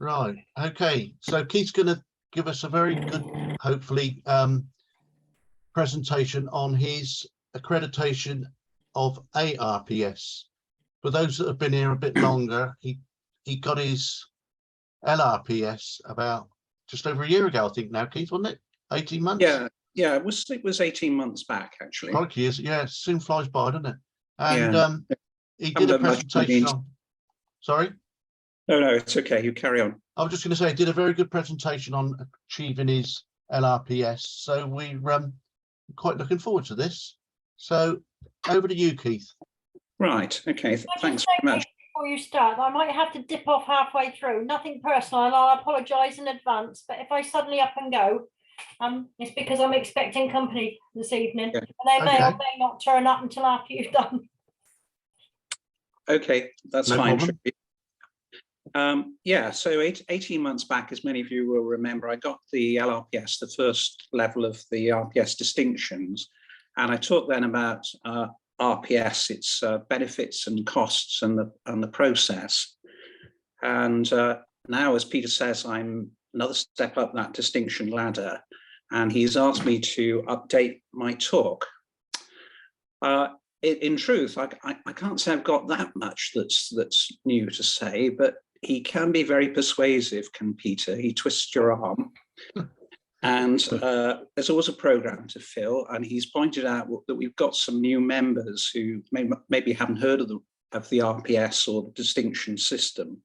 Right. Okay. So Keith's going to give us a very good, hopefully, presentation on his accreditation of ARPS. For those that have been here a bit longer, he got his LRPS about just over a year ago, I think now, Keith, wasn't it? 18 months? Yeah, it was 18 months back, actually. Crikey, yeah, soon flies by, doesn't it? And yeah. he did a presentation on, sorry? No, it's okay, you carry on. I was just going to say, he did a very good presentation on achieving his LRPS. So we're quite looking forward to this. So over to you, Keith. Right, okay, thanks very much. Before you start, I might have to dip off halfway through. Nothing personal, and I'll apologise in advance. But if I suddenly up and go, it's because I'm expecting company this evening. Yeah. And they may or may not turn up until after you've done. Okay, that's No fine. problem. Yeah, so 18 months back, as many of you will remember, I got the LRPS, the first level of the RPS distinctions, and I talked then about RPS, its benefits and costs and the process. And now, as Peter says, I'm another step up that distinction ladder, and he's asked me to update my talk. In truth, I can't say I've got that much that's new to say, but he can be very persuasive, can Peter? He twists your arm. And there's always a program to fill, and he's pointed out that we've got some new members who maybe haven't heard of the RPS or the distinction system.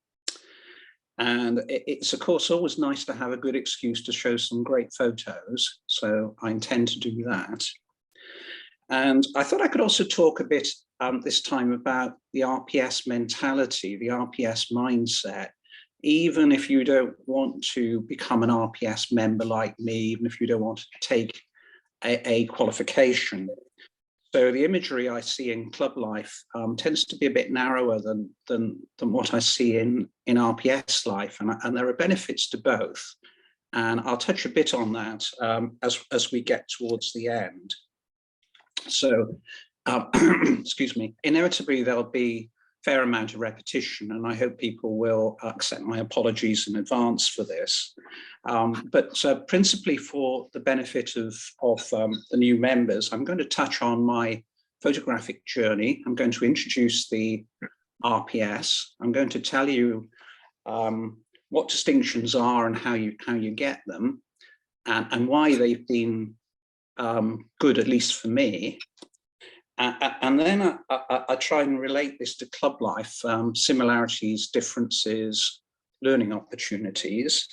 And it's, of course, always nice to have a good excuse to show some great photos. So I intend to do that. And I thought I could also talk a bit this time about the RPS mentality, the RPS mindset. Even if you don't want to become an RPS member like me, even if you don't want to take a qualification. So the imagery I see in club life tends to be a bit narrower than what I see in RPS life, and there are benefits to both. And I'll touch a bit on that as we get towards the end. So, excuse me, inevitably there'll be fair amount of repetition, and I hope people will accept my apologies in advance for this. But principally for the benefit of the new members, I'm going to touch on my photographic journey. I'm going to introduce the RPS. I'm going to tell you what distinctions are and how you get them, and why they've been good, at least for me. And then I try and relate this to club life, similarities, differences, learning opportunities.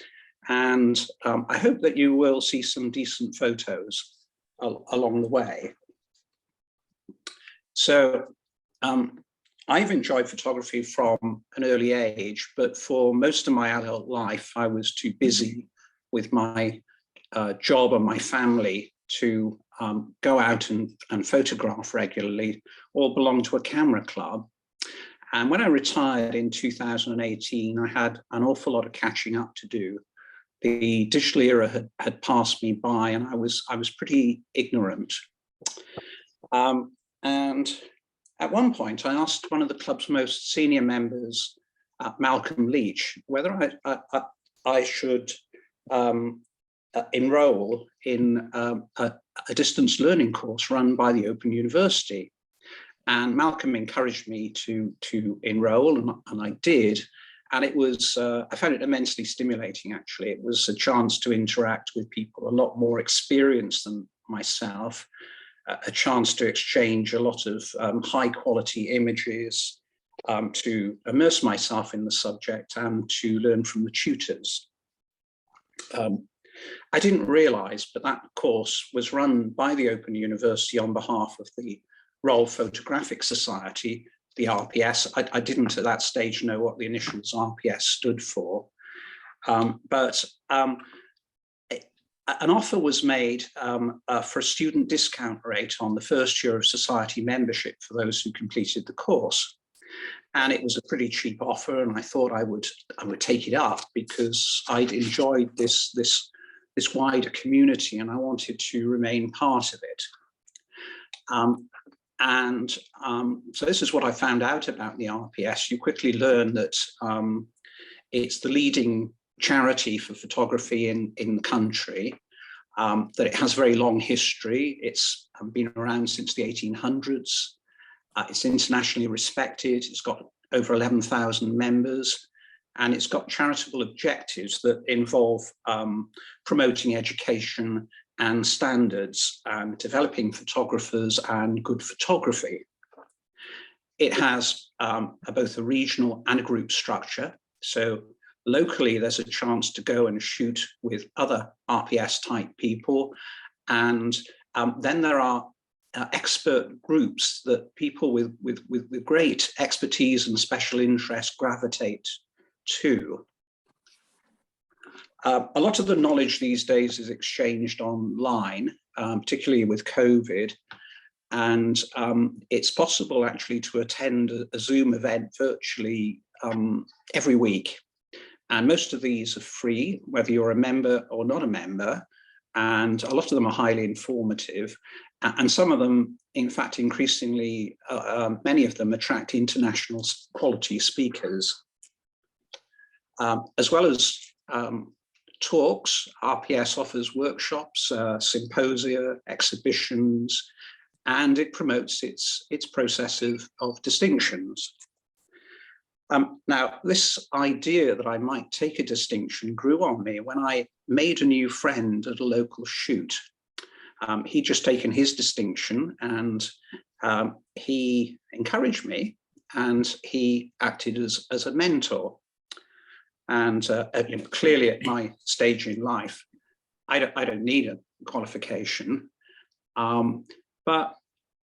And I hope that you will see some decent photos along the way. So I've enjoyed photography from an early age, but for most of my adult life, I was too busy with my job and my family to go out and photograph regularly or belong to a camera club. And when I retired in 2018, I had an awful lot of catching up to do. The digital era had passed me by, and I was pretty ignorant. And at one point, I asked one of the club's most senior members, Malcolm Leach, whether I should enroll in a distance learning course run by the Open University. And Malcolm encouraged me to enroll, and I did. And it was, I found it immensely stimulating, actually. It was a chance to interact with people a lot more experienced than myself, a chance to exchange a lot of high quality images, to immerse myself in the subject and to learn from the tutors. I didn't realize, but that course was run by the Open University on behalf of the Royal Photographic Society, the RPS. I didn't at that stage know what the initials RPS stood for. But an offer was made for a student discount rate on the first year of society membership for those who completed the course. And it was a pretty cheap offer, and I thought I would take it up because I'd enjoyed this wider community and I wanted to remain part of it. So this is what I found out about the RPS. You quickly learn that It's the leading charity for photography in the country, that it has a very long history. It's been around since the 1800s. It's internationally respected. It's got over 11,000 members, and it's got charitable objectives that involve promoting education and standards and developing photographers and good photography. It has both a regional and a group structure. So locally, there's a chance to go and shoot with other RPS type people. And then there are expert groups that people with great expertise and special interest gravitate to. A lot of the knowledge these days is exchanged online, particularly with COVID. And it's possible actually to attend a Zoom event virtually every week. And most of these are free, whether you're a member or not a member. And a lot of them are highly informative. And some of them, in fact, increasingly, many of them attract international quality speakers. As well as talks, RPS offers workshops, symposia, exhibitions, and it promotes its process of distinctions. Now, this idea that I might take a distinction grew on me when I made a new friend at a local shoot. He'd just taken his distinction, and he encouraged me, and he acted as a mentor. And you know, clearly at my stage in life, I don't need a qualification, but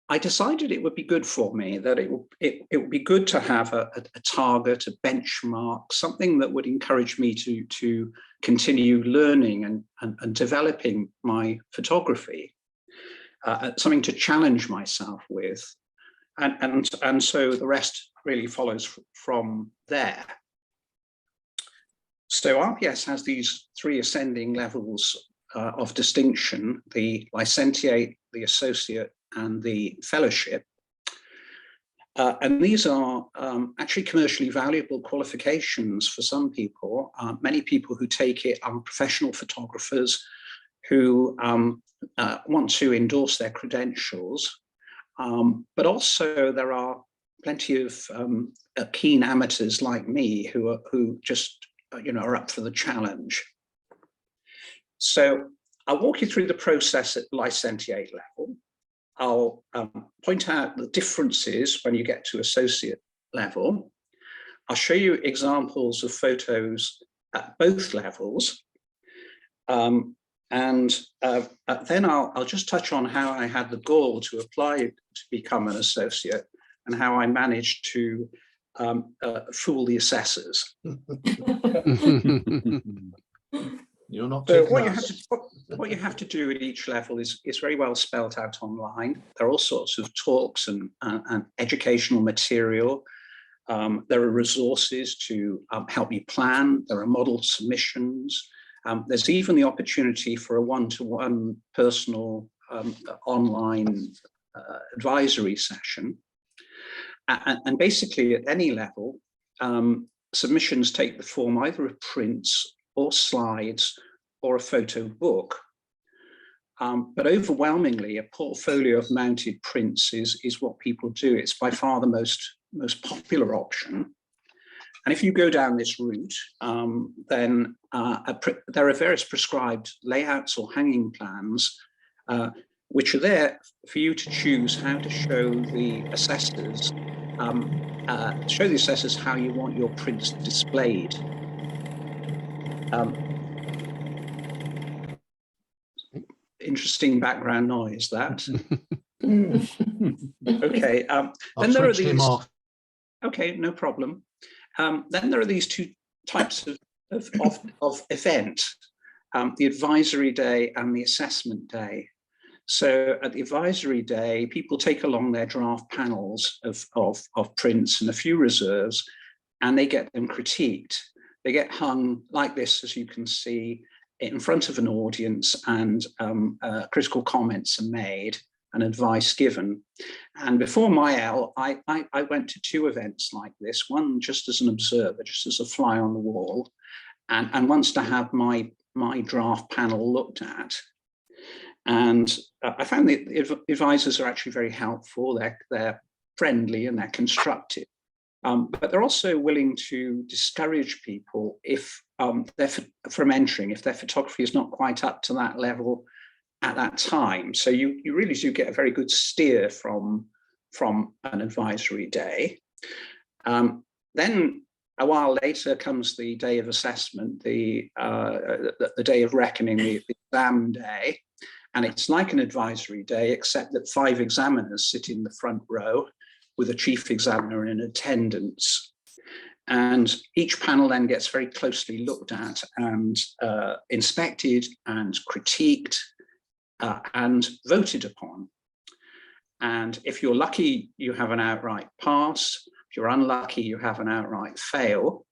I decided it would be good for me, that it would be good to have a target, a benchmark, something that would encourage me to continue learning and developing my photography, something to challenge myself with. And so the rest really follows from there. So RPS has these 3 ascending levels of distinction: the licentiate, the associate, and the fellowship. And these are actually commercially valuable qualifications for some people. Many people who take it are professional photographers who want to endorse their credentials. But also there are plenty of keen amateurs like me who just are up for the challenge. So I'll walk you through the process at licentiate level. I'll point out the differences when you get to associate level. I'll show you examples of photos at both levels. And then I'll just touch on how I had the gall to apply to become an associate and how I managed to fool the assessors. You're not So what you have to do at each level is very well spelled out online. There are all sorts of talks and educational material. There are resources to help you plan. There are model submissions. There's even the opportunity for a one-to-one personal online advisory session. And basically at any level, submissions take the form either of prints or slides or a photo book. But overwhelmingly, a portfolio of mounted prints is what people do. It's by far the most popular option. And if you go down this route, then there are various prescribed layouts or hanging plans, which are there for you to choose how to show the assessors, how you want your prints displayed. Interesting background noise, that. Okay, then there are these. Okay, no problem. Then there are these 2 types of event, the advisory day and the assessment day. So at the advisory day, people take along their draft panels of prints and a few reserves, and they get them critiqued. They get hung like this, as you can see, in front of an audience, and critical comments are made. and advice given. And before my L, I went to 2 events like this, one just as an observer, just as a fly on the wall, and once to have my draft panel looked at. And I found the advisors are actually very helpful. They're friendly and they're constructive. But they're also willing to discourage people if from entering, if their photography is not quite up to that level at that time. So you really do get a very good steer from an advisory day. Then a while later comes the day of assessment, the day of reckoning, the exam day. And it's like an advisory day, except that 5 examiners sit in the front row with a chief examiner in attendance. And each panel then gets very closely looked at and inspected and critiqued and voted upon. And if you're lucky, you have an outright pass. If you're unlucky, you have an outright fail.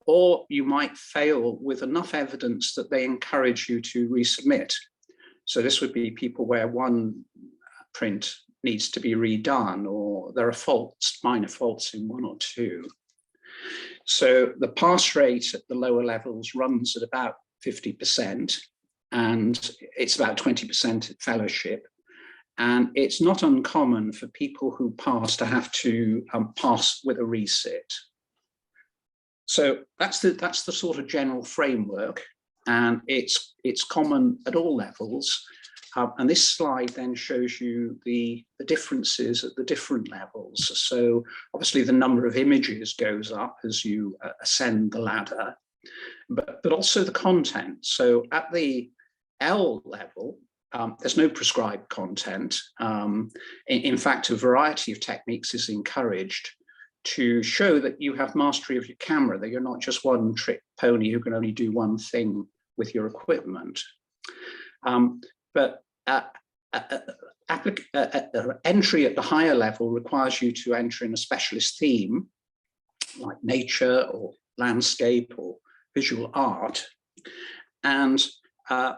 Or you might fail with enough evidence that they encourage you to resubmit. So this would be people where one print needs to be redone, or there are faults, minor faults in 1 or 2. So the pass rate at the lower levels runs at about 50%, and it's about 20% at fellowship. And it's not uncommon for people who pass to have to pass with a resit. So that's the sort of general framework, and it's common at all levels. And this slide then shows you the differences at the different levels. So obviously the number of images goes up as you ascend the ladder, but also the content. So at the L level, there's no prescribed content. In fact, a variety of techniques is encouraged to show that you have mastery of your camera, that you're not just one trick pony who can only do one thing with your equipment. But entry at the higher level requires you to enter in a specialist theme, like nature or landscape or visual art. And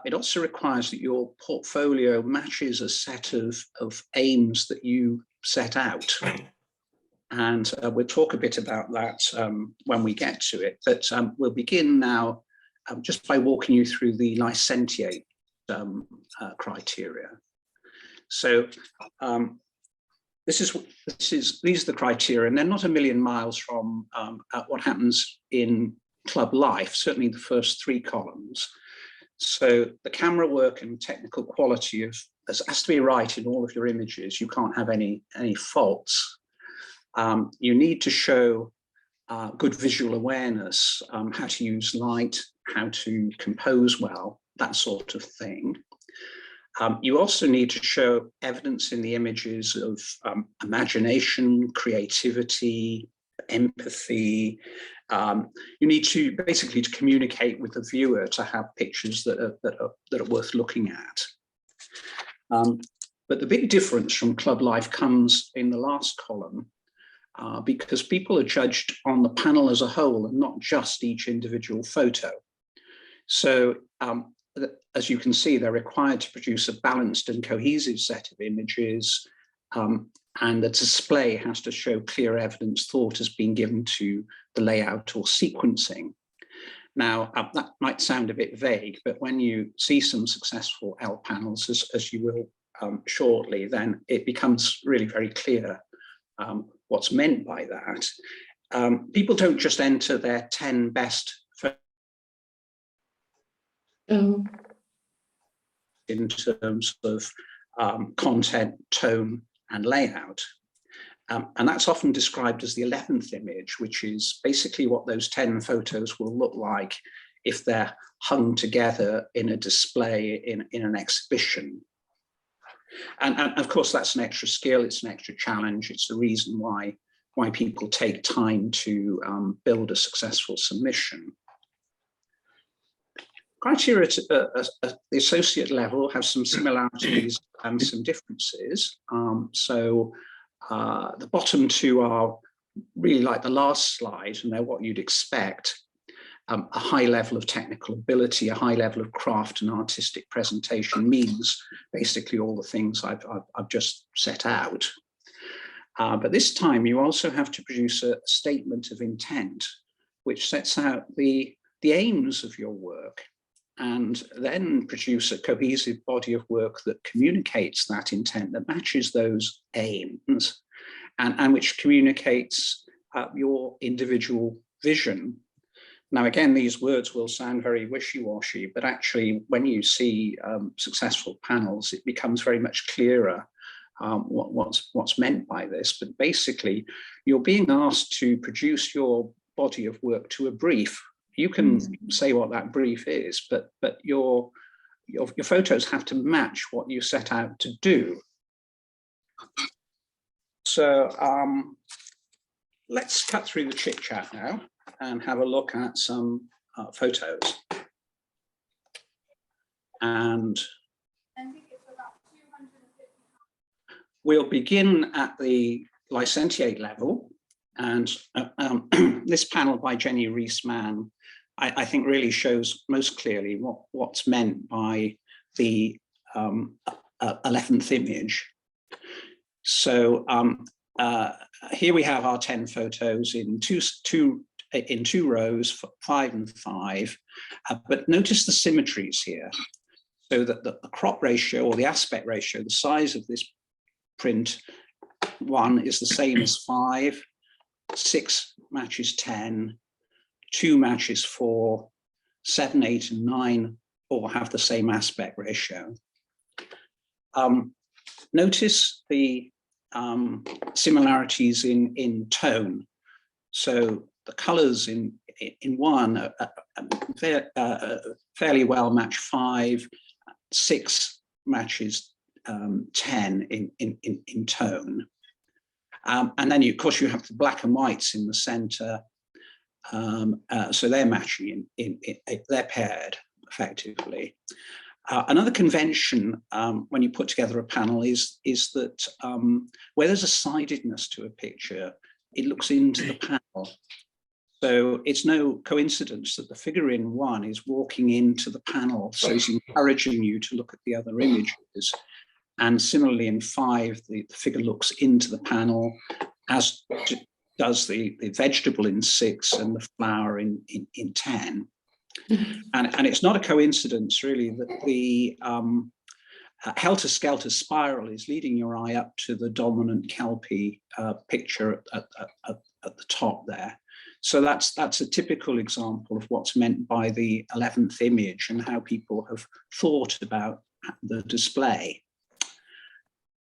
it also requires that your portfolio matches a set of aims that you set out. And we'll talk a bit about that when we get to it. But we'll begin now just by walking you through the licentiate criteria. So these are the criteria, and they're not a million miles from what happens in club life, certainly the first 3 columns. So the camera work and technical quality has to be right in all of your images. You can't have any faults. You need to show good visual awareness, how to use light, how to compose well, that sort of thing. You also need to show evidence in the images of imagination, creativity, empathy. You need to basically to communicate with the viewer, to have pictures that are worth looking at. But the big difference from club life comes in the last column, because people are judged on the panel as a whole and not just each individual photo. So as you can see, they're required to produce a balanced and cohesive set of images, and the display has to show clear evidence thought has been given to the layout or sequencing. Now, that might sound a bit vague, but when you see some successful L panels, as you will shortly, then it becomes really very clear what's meant by that. People don't just enter their 10 best in terms of content, tone, and layout. And that's often described as the 11th image, which is basically what those 10 photos will look like if they're hung together in a display in an exhibition. And of course, that's an extra skill, it's an extra challenge, it's the reason why people take time to build a successful submission. Criteria at the associate level have some similarities and some differences. The bottom 2 are really like the last slide, and they're what you'd expect. a high level of technical ability, a high level of craft and artistic presentation means basically all the things I've just set out. But this time you also have to produce a statement of intent, which sets out the aims of your work, and then produce a cohesive body of work that communicates that intent, that matches those aims, and which communicates your individual vision. Now, again, these words will sound very wishy-washy, but actually when you see successful panels, it becomes very much clearer what's meant by this. But basically, you're being asked to produce your body of work to a brief. You can say what that brief is, but your photos have to match what you set out to do. So let's cut through the chit chat now and have a look at some photos. And we'll begin at the licentiate level. And this panel by Jenny Rees-Mann, I think really shows most clearly what's meant by the 11th image. So here we have our 10 photos in two rows, 5 and 5, but notice the symmetries here. So that the crop ratio or the aspect ratio, the size of this print, 1 is the same as 5, 6 matches 10, 2 matches 4, 7, 8, and 9 all have the same aspect ratio. Notice the similarities in tone. So the colors in 1 are fairly well match 5, 6 matches 10 in tone. And then, of course, you have the black and whites in the center. So they're matching, they're paired effectively. Another convention when you put together a panel is that where there's a sidedness to a picture, it looks into the panel. So it's no coincidence that the figure in 1 is walking into the panel, so it's encouraging you to look at the other images. And similarly in 5, the figure looks into the panel, as does the vegetable in 6 and the flower in 10. And it's not a coincidence really that the helter-skelter spiral is leading your eye up to the dominant Kelpie picture at the top there. So that's a typical example of what's meant by the 11th image and how people have thought about the display.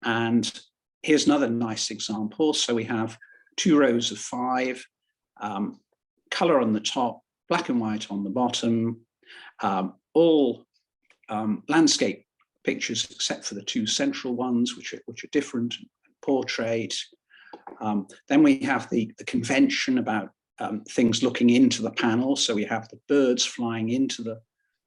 And here's another nice example. So we have 2 rows of 5, color on the top, black and white on the bottom, all landscape pictures except for the 2 central ones, which are different, portrait. Then we have the convention about things looking into the panel. So we have the birds flying into the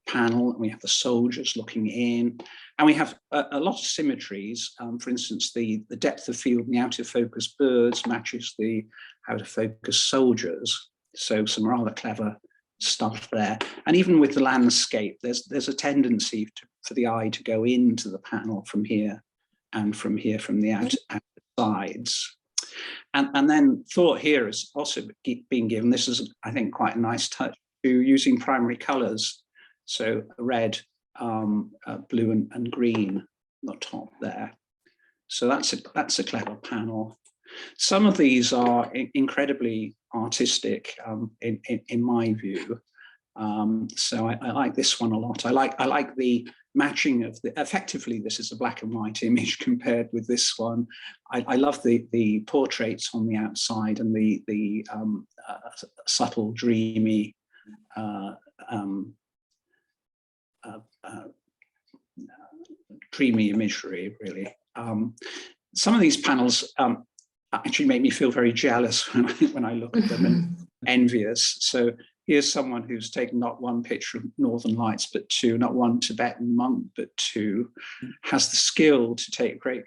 panel, and we have the soldiers looking in, and we have a lot of symmetries. For instance, the depth of field in the out of focus birds matches the out of focus soldiers. So some rather clever stuff there. And even with the landscape, there's a tendency for the eye to go into the panel from here and from here, from the outsides. And then thought here has also been given, this is, I think, quite a nice touch, to using primary colors. So red, blue and green on the top there. So that's a clever panel. Some of these are incredibly artistic in my view. So I like this one a lot. I like the matching of effectively this is a black and white image compared with this one. I love the portraits on the outside and the subtle, dreamy dreamy imagery, really. Some of these panels actually make me feel very jealous when I look at them and envious. So here's someone who's taken not 1 picture of Northern Lights, but 2, not 1 Tibetan monk, but 2, has the skill to take great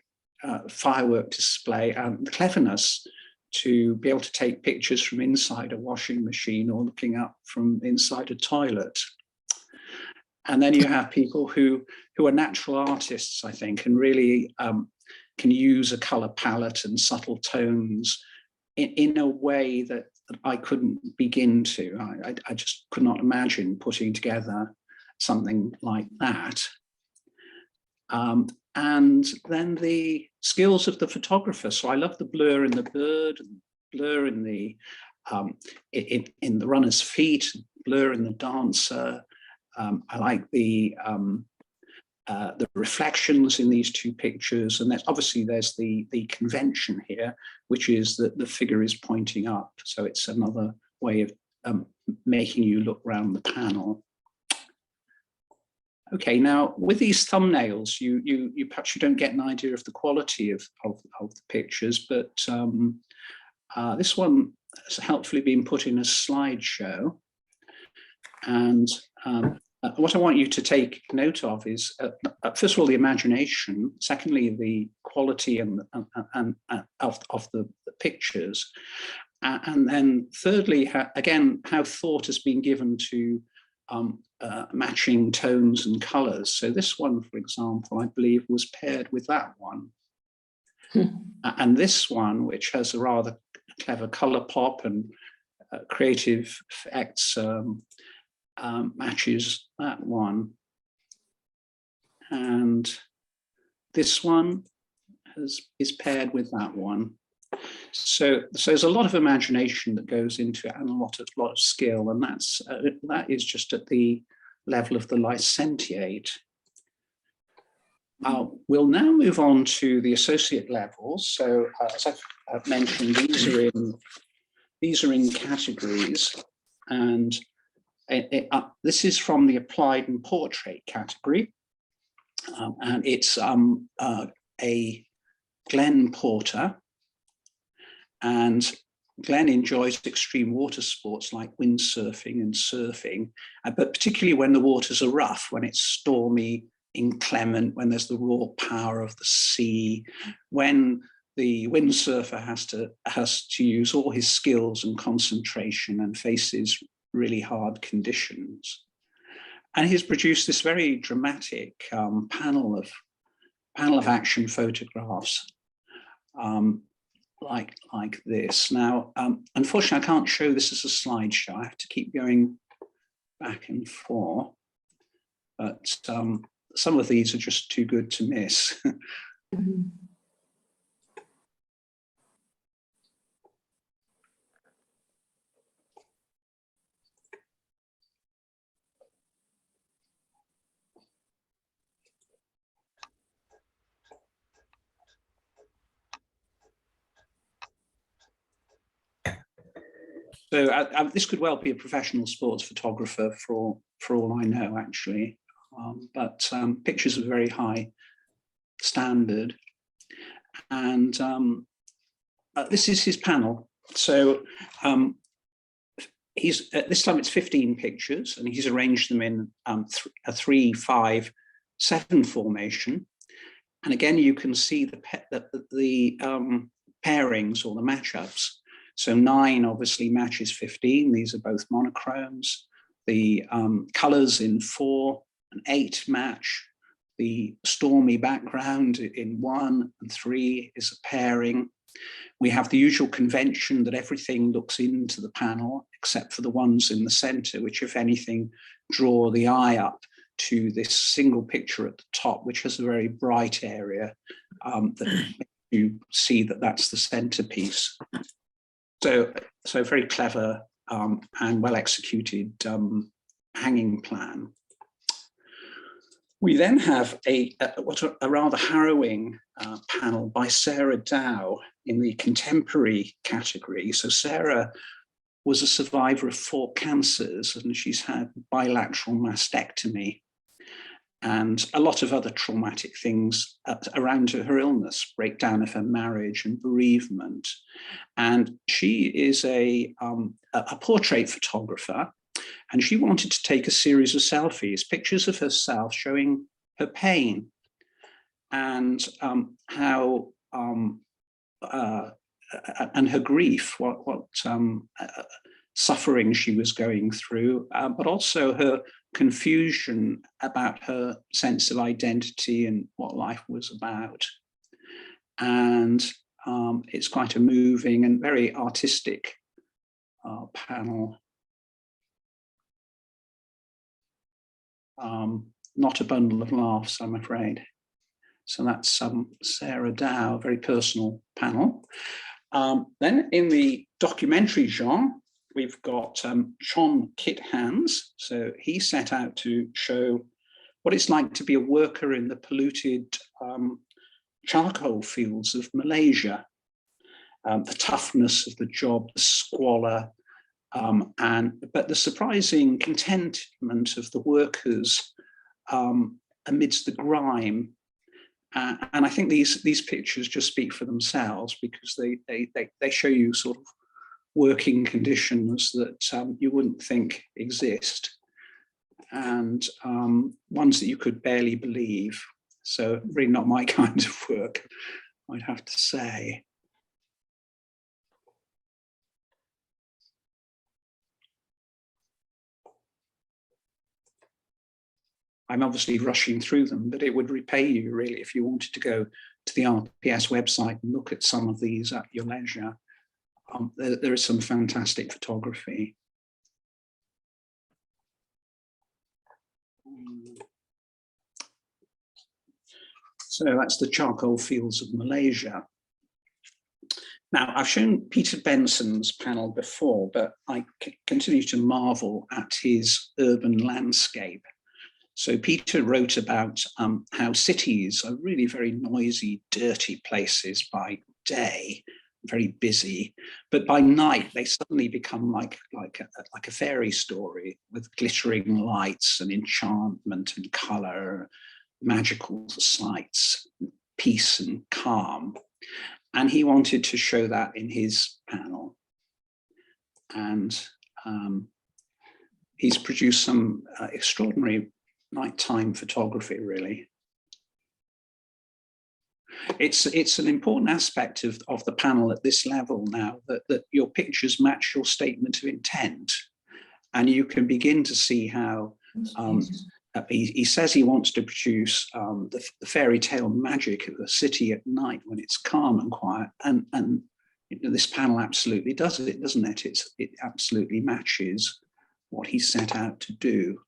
firework display and the cleverness to be able to take pictures from inside a washing machine or looking up from inside a toilet. And then you have people who are natural artists, I think, and really can use a color palette and subtle tones in a way that I couldn't begin to. I just could not imagine putting together something like that. And then the skills of the photographer. So I love the blur in the bird, blur in the runner's feet, blur in the dancer. I like the reflections in these two pictures, and obviously there's the convention here, which is that the figure is pointing up. So it's another way of making you look around the panel. Okay, now with these thumbnails, you perhaps you don't get an idea of the quality of the pictures, but this one has helpfully been put in a slideshow. And what I want you to take note of is, first of all, the imagination. Secondly, the quality of the pictures, and then thirdly, how thought has been given to matching tones and colors. So this one, for example, I believe was paired with that one. And this one, which has a rather clever color pop and creative effects, matches that one. And this one is paired with that one. So there's a lot of imagination that goes into it, and a lot of skill, and that is just at the level of the licentiate. We'll now move on to the associate levels. So as I've mentioned, these are in categories, and this is from the applied and portrait category, and it's a Glenn Porter. And Glenn enjoys extreme water sports like windsurfing and surfing, but particularly when the waters are rough, when it's stormy, inclement, when there's the raw power of the sea, when the windsurfer has to use all his skills and concentration and faces really hard conditions. And he's produced this very dramatic panel of action photographs. Like this. Now, unfortunately, I can't show this as a slideshow. I have to keep going back and forth. But some of these are just too good to miss. So this could well be a professional sports photographer for all I know, actually. But pictures of very high standard. And this is his panel. So this time it's 15 pictures, and he's arranged them in a 3, 5, 7 formation. And again, you can see the pairings or the matchups. So 9 obviously matches 15. These are both monochromes. The colors in 4 and 8 match. The stormy background in 1 and 3 is a pairing. We have the usual convention that everything looks into the panel, except for the ones in the center, which, if anything, draw the eye up to this single picture at the top, which has a very bright area that makes you see that that's the centerpiece. So very clever and well executed hanging plan. We then have a rather harrowing panel by Sarah Dow in the contemporary category. So Sarah was a survivor of 4 cancers, and she's had bilateral mastectomy and a lot of other traumatic things around her illness, breakdown of her marriage and bereavement. And she is a portrait photographer, and she wanted to take a series of selfies, pictures of herself showing her pain and how and her grief, what suffering she was going through, but also her confusion about her sense of identity and what life was about. And it's quite a moving and very artistic panel. Not a bundle of laughs, I'm afraid. So that's Sarah Dow, very personal panel. Then in the documentary genre, we've got John Kit Hands. So he set out to show what it's like to be a worker in the polluted charcoal fields of Malaysia, the toughness of the job, the squalor, but the surprising contentment of the workers amidst the grime. And I think these pictures just speak for themselves, because they show you sort of working conditions that you wouldn't think exist, and ones that you could barely believe. So really not my kind of work, I'd have to say. I'm obviously rushing through them, but it would repay you really if you wanted to go to the RPS website and look at some of these at your leisure. There is some fantastic photography. So that's the charcoal fields of Malaysia. Now, I've shown Peter Benson's panel before, but I continue to marvel at his urban landscape. So Peter wrote about how cities are really very noisy, dirty places by day, very busy, but by night they suddenly become like a fairy story with glittering lights and enchantment and colour, magical sights, peace and calm. And he wanted to show that in his panel. And he's produced some extraordinary nighttime photography, really. It's an important aspect of the panel at this level now, that your pictures match your statement of intent. And you can begin to see how he says he wants to produce the fairy tale magic of the city at night when it's calm and quiet. And you know, this panel absolutely does it, doesn't it? It absolutely matches what he set out to do.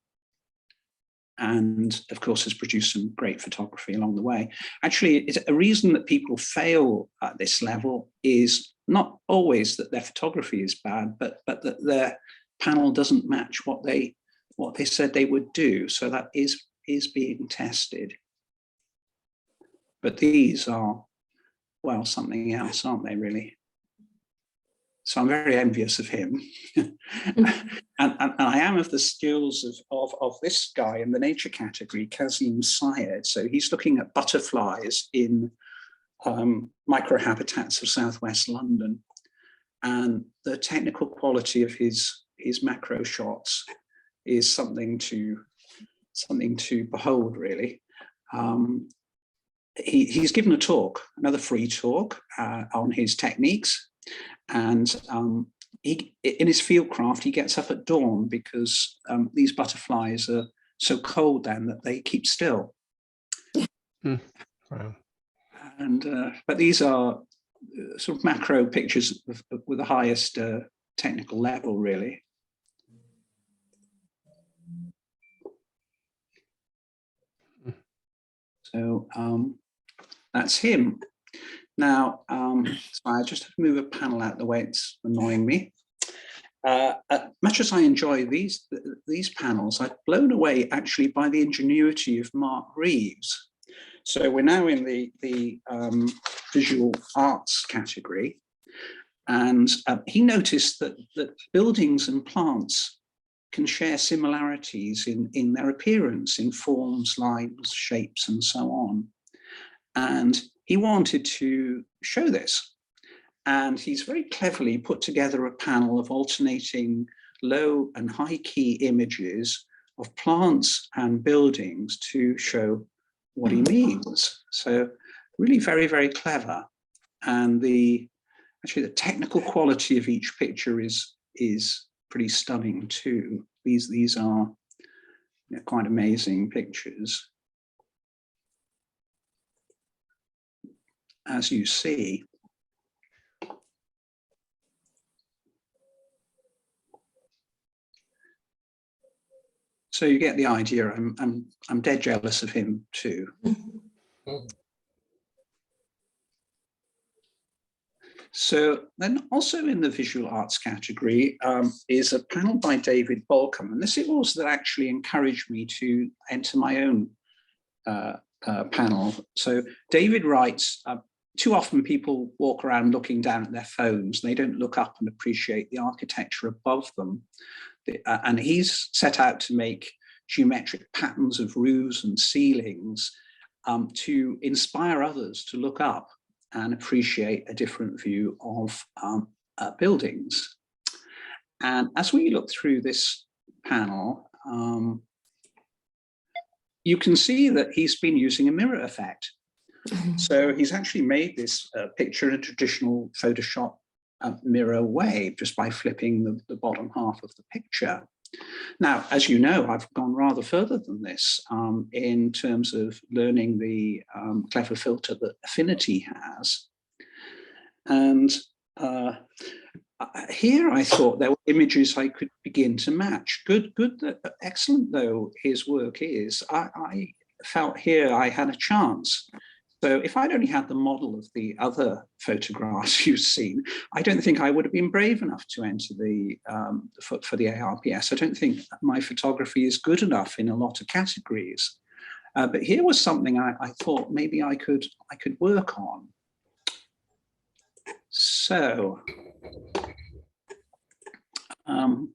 And of course has produced some great photography along the way. Actually, it's a reason that people fail at this level is not always that their photography is bad, but that their panel doesn't match what they said they would do. So that is being tested. But these are, well, something else, aren't they, really? So I'm very envious of him. and I am of the skills of this guy in the nature category, Kazim Syed. So he's looking at butterflies in microhabitats of southwest London. And the technical quality of his macro shots is something to behold, really. He's given a talk, another free talk on his techniques. And in his fieldcraft, he gets up at dawn because these butterflies are so cold then that they keep still. Wow. And but these are sort of macro pictures with the highest technical level, really. So that's him. Now, so I just have to move a panel out of the way, it's annoying me. Much as I enjoy these panels, I'm blown away actually by the ingenuity of Mark Reeves. So we're now in the visual arts category, and he noticed that buildings and plants can share similarities in their appearance, in forms, lines, shapes, and so on. And he wanted to show this. And he's very cleverly put together a panel of alternating low and high key images of plants and buildings to show what he means. So really very, very clever. And the Actually, the technical quality of each picture is pretty stunning too. These are, you know, quite amazing pictures, as you see. So you get the idea. I'm dead jealous of him too. So then also in the visual arts category is a panel by David Bolcom. And this it was that actually encouraged me to enter my own panel. So David writes, too often people walk around looking down at their phones. They don't look up and appreciate the architecture above them. And he's set out to make geometric patterns of roofs and ceilings to inspire others to look up and appreciate a different view of buildings. And as we look through this panel, you can see that he's been using a mirror effect. So he's actually made this picture in a traditional Photoshop mirror way, just by flipping the bottom half of the picture. Now, as you know, I've gone rather further than this in terms of learning the clever filter that Affinity has. And here I thought there were images I could begin to match. Excellent though his work is, I felt here I had a chance. So if I'd only had the model of the other photographs you've seen, I don't think I would have been brave enough to enter for the ARPS. I don't think my photography is good enough in a lot of categories. But here was something I thought maybe I could work on. So, oh,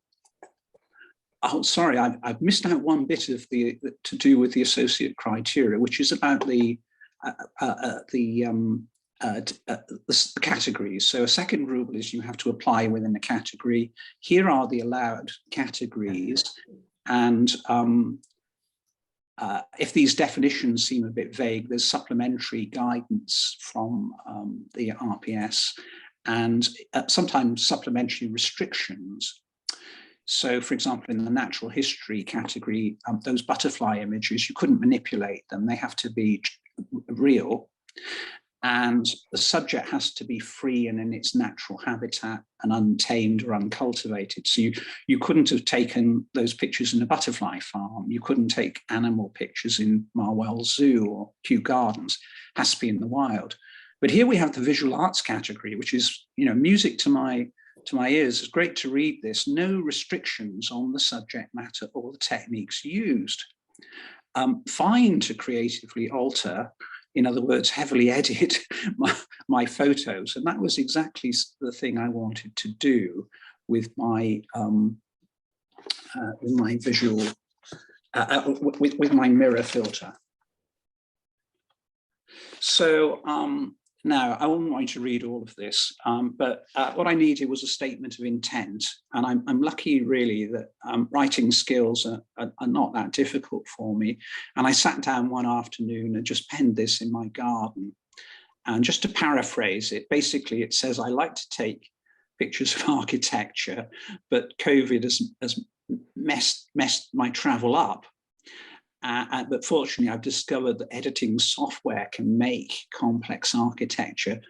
sorry, I've missed out one bit of to do with the associate criteria, which is about the categories. So a second rule is you have to apply within a category. Here are the allowed categories, and if these definitions seem a bit vague, there's supplementary guidance from the RPS and sometimes supplementary restrictions. So, for example, in the natural history category, those butterfly images, you couldn't manipulate them. They have to be real, and the subject has to be free and in its natural habitat and untamed or uncultivated. So you couldn't have taken those pictures in a butterfly farm. You couldn't take animal pictures in Marwell Zoo or Kew Gardens. It has to be in the wild. But here we have the visual arts category, which is, you know, music to my ears. It's great to read this. No restrictions on the subject matter or the techniques used. Fine to creatively alter, in other words, heavily edit my photos. And that was exactly the thing I wanted to do with my visual, with my mirror filter. So now I wouldn't want you to read all of this, but what I needed was a statement of intent. And I'm lucky really that writing skills are not that difficult for me. And I sat down one afternoon and just penned this in my garden. And just to paraphrase it, basically it says, I like to take pictures of architecture, but COVID has messed my travel up. But fortunately, I've discovered that editing software can make complex architecture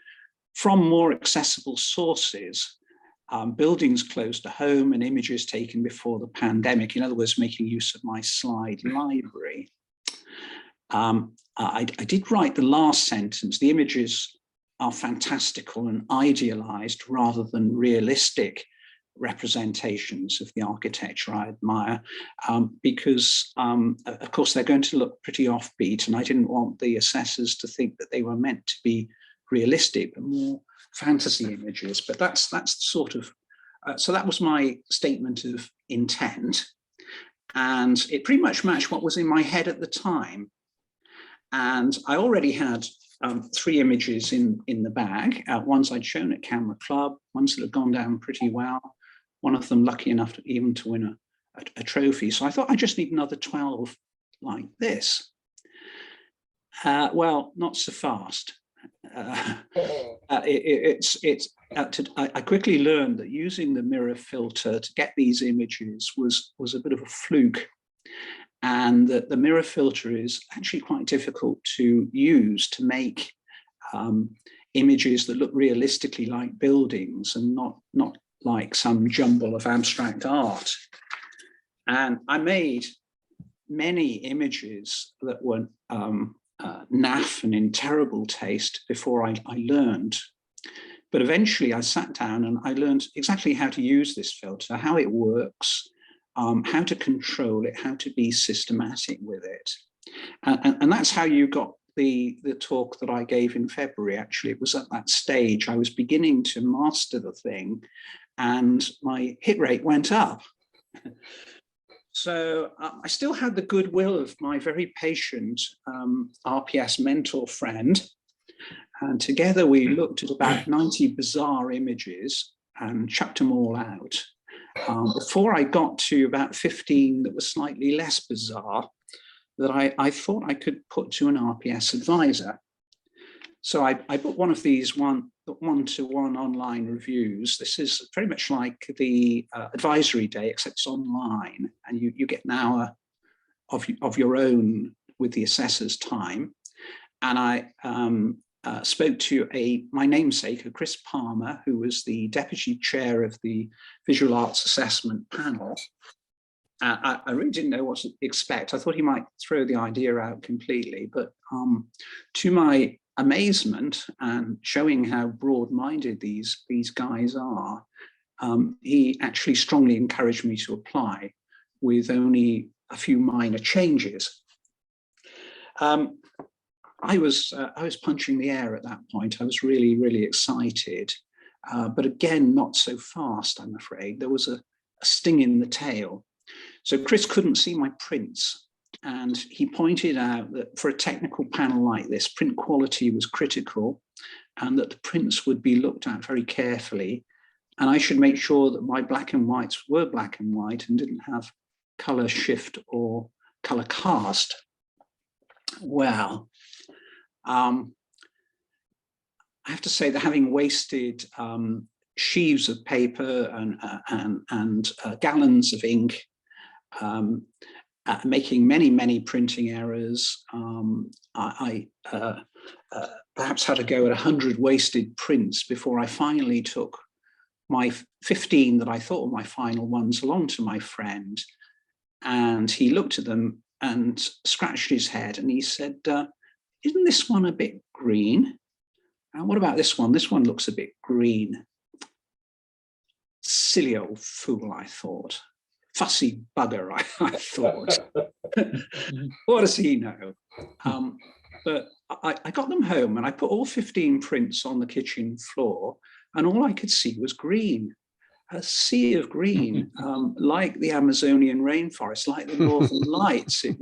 from more accessible sources, buildings close to home and images taken before the pandemic. In other words, making use of my slide library. I did write the last sentence. The images are fantastical and idealized rather than realistic representations of the architecture I admire, because of course they're going to look pretty offbeat, and I didn't want the assessors to think that they were meant to be realistic but more fantasy images. But that's sort of so that was my statement of intent, and it pretty much matched what was in my head at the time. And I already had 3 images in the bag, ones I'd shown at Camera Club, ones that had gone down pretty well, one of them lucky enough to even to win a trophy. So I thought I just need another 12 like this. Well, not so fast. I quickly learned that using the mirror filter to get these images was a bit of a fluke, and that the mirror filter is actually quite difficult to use to make images that look realistically like buildings and not like some jumble of abstract art. And I made many images that were naff and in terrible taste before I learned. But eventually I sat down and I learned exactly how to use this filter, how it works, how to control it, how to be systematic with it. And that's how you got the talk that I gave in February. Actually, it was at that stage I was beginning to master the thing and my hit rate went up. So I still had the goodwill of my very patient RPS mentor friend. And together we looked at about 90 bizarre images and chucked them all out. Before I got to about 15 that were slightly less bizarre, that I thought I could put to an RPS advisor. So I put one of these one-to-one online reviews. This is very much like the advisory day, except it's online, and you get an hour of your own with the assessor's time. And I spoke to my namesake, Chris Palmer, who was the deputy chair of the Visual Arts Assessment panel. I really didn't know what to expect. I thought he might throw the idea out completely, but to my amazement and showing how broad-minded these guys are, he actually strongly encouraged me to apply with only a few minor changes. I was punching the air at that point. I was really, really excited, but again, not so fast, I'm afraid. There was a sting in the tail. So Chris couldn't see my prints, and he pointed out that for a technical panel like this, print quality was critical, and that the prints would be looked at very carefully, and I should make sure that my black and whites were black and white and didn't have color shift or color cast. Well, I have to say that having wasted sheaves of paper and gallons of ink, making many printing errors, I perhaps had to go at 100 wasted prints before I finally took my 15 that I thought were my final ones along to my friend, and he looked at them and scratched his head and he said, isn't this one a bit green? And what about this one? This one looks a bit green. Silly old fool, I thought. Fussy bugger, I thought. What does he know? But I got them home and I put all 15 prints on the kitchen floor, and all I could see was green. A sea of green, like the Amazonian rainforest, like the Northern Lights. It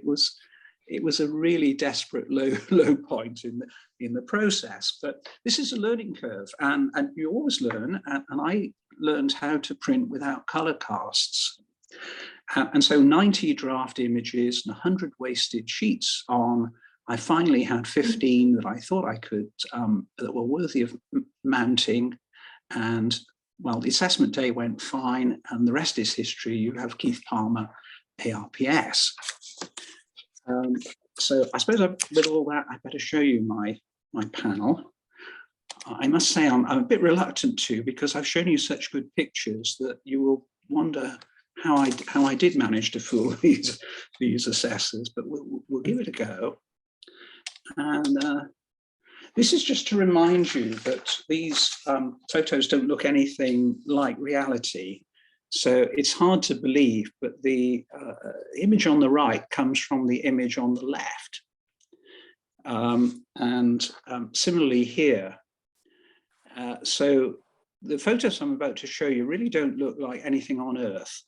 was a really desperate low point in the process. But this is a learning curve, and you always learn. And I learned how to print without color casts. And so 90 draft images and 100 wasted sheets on. I finally had 15 that I thought I could, that were worthy of mounting. And well, the assessment day went fine, and the rest is history. You have Keith Palmer, ARPS. So I suppose with all that, I better show you my panel. I must say I'm a bit reluctant to, because I've shown you such good pictures that you will wonder how I did manage to fool these assessors, but we'll give it a go. And this is just to remind you that these photos don't look anything like reality. So it's hard to believe, but the image on the right comes from the image on the left. And similarly here. So the photos I'm about to show you really don't look like anything on Earth.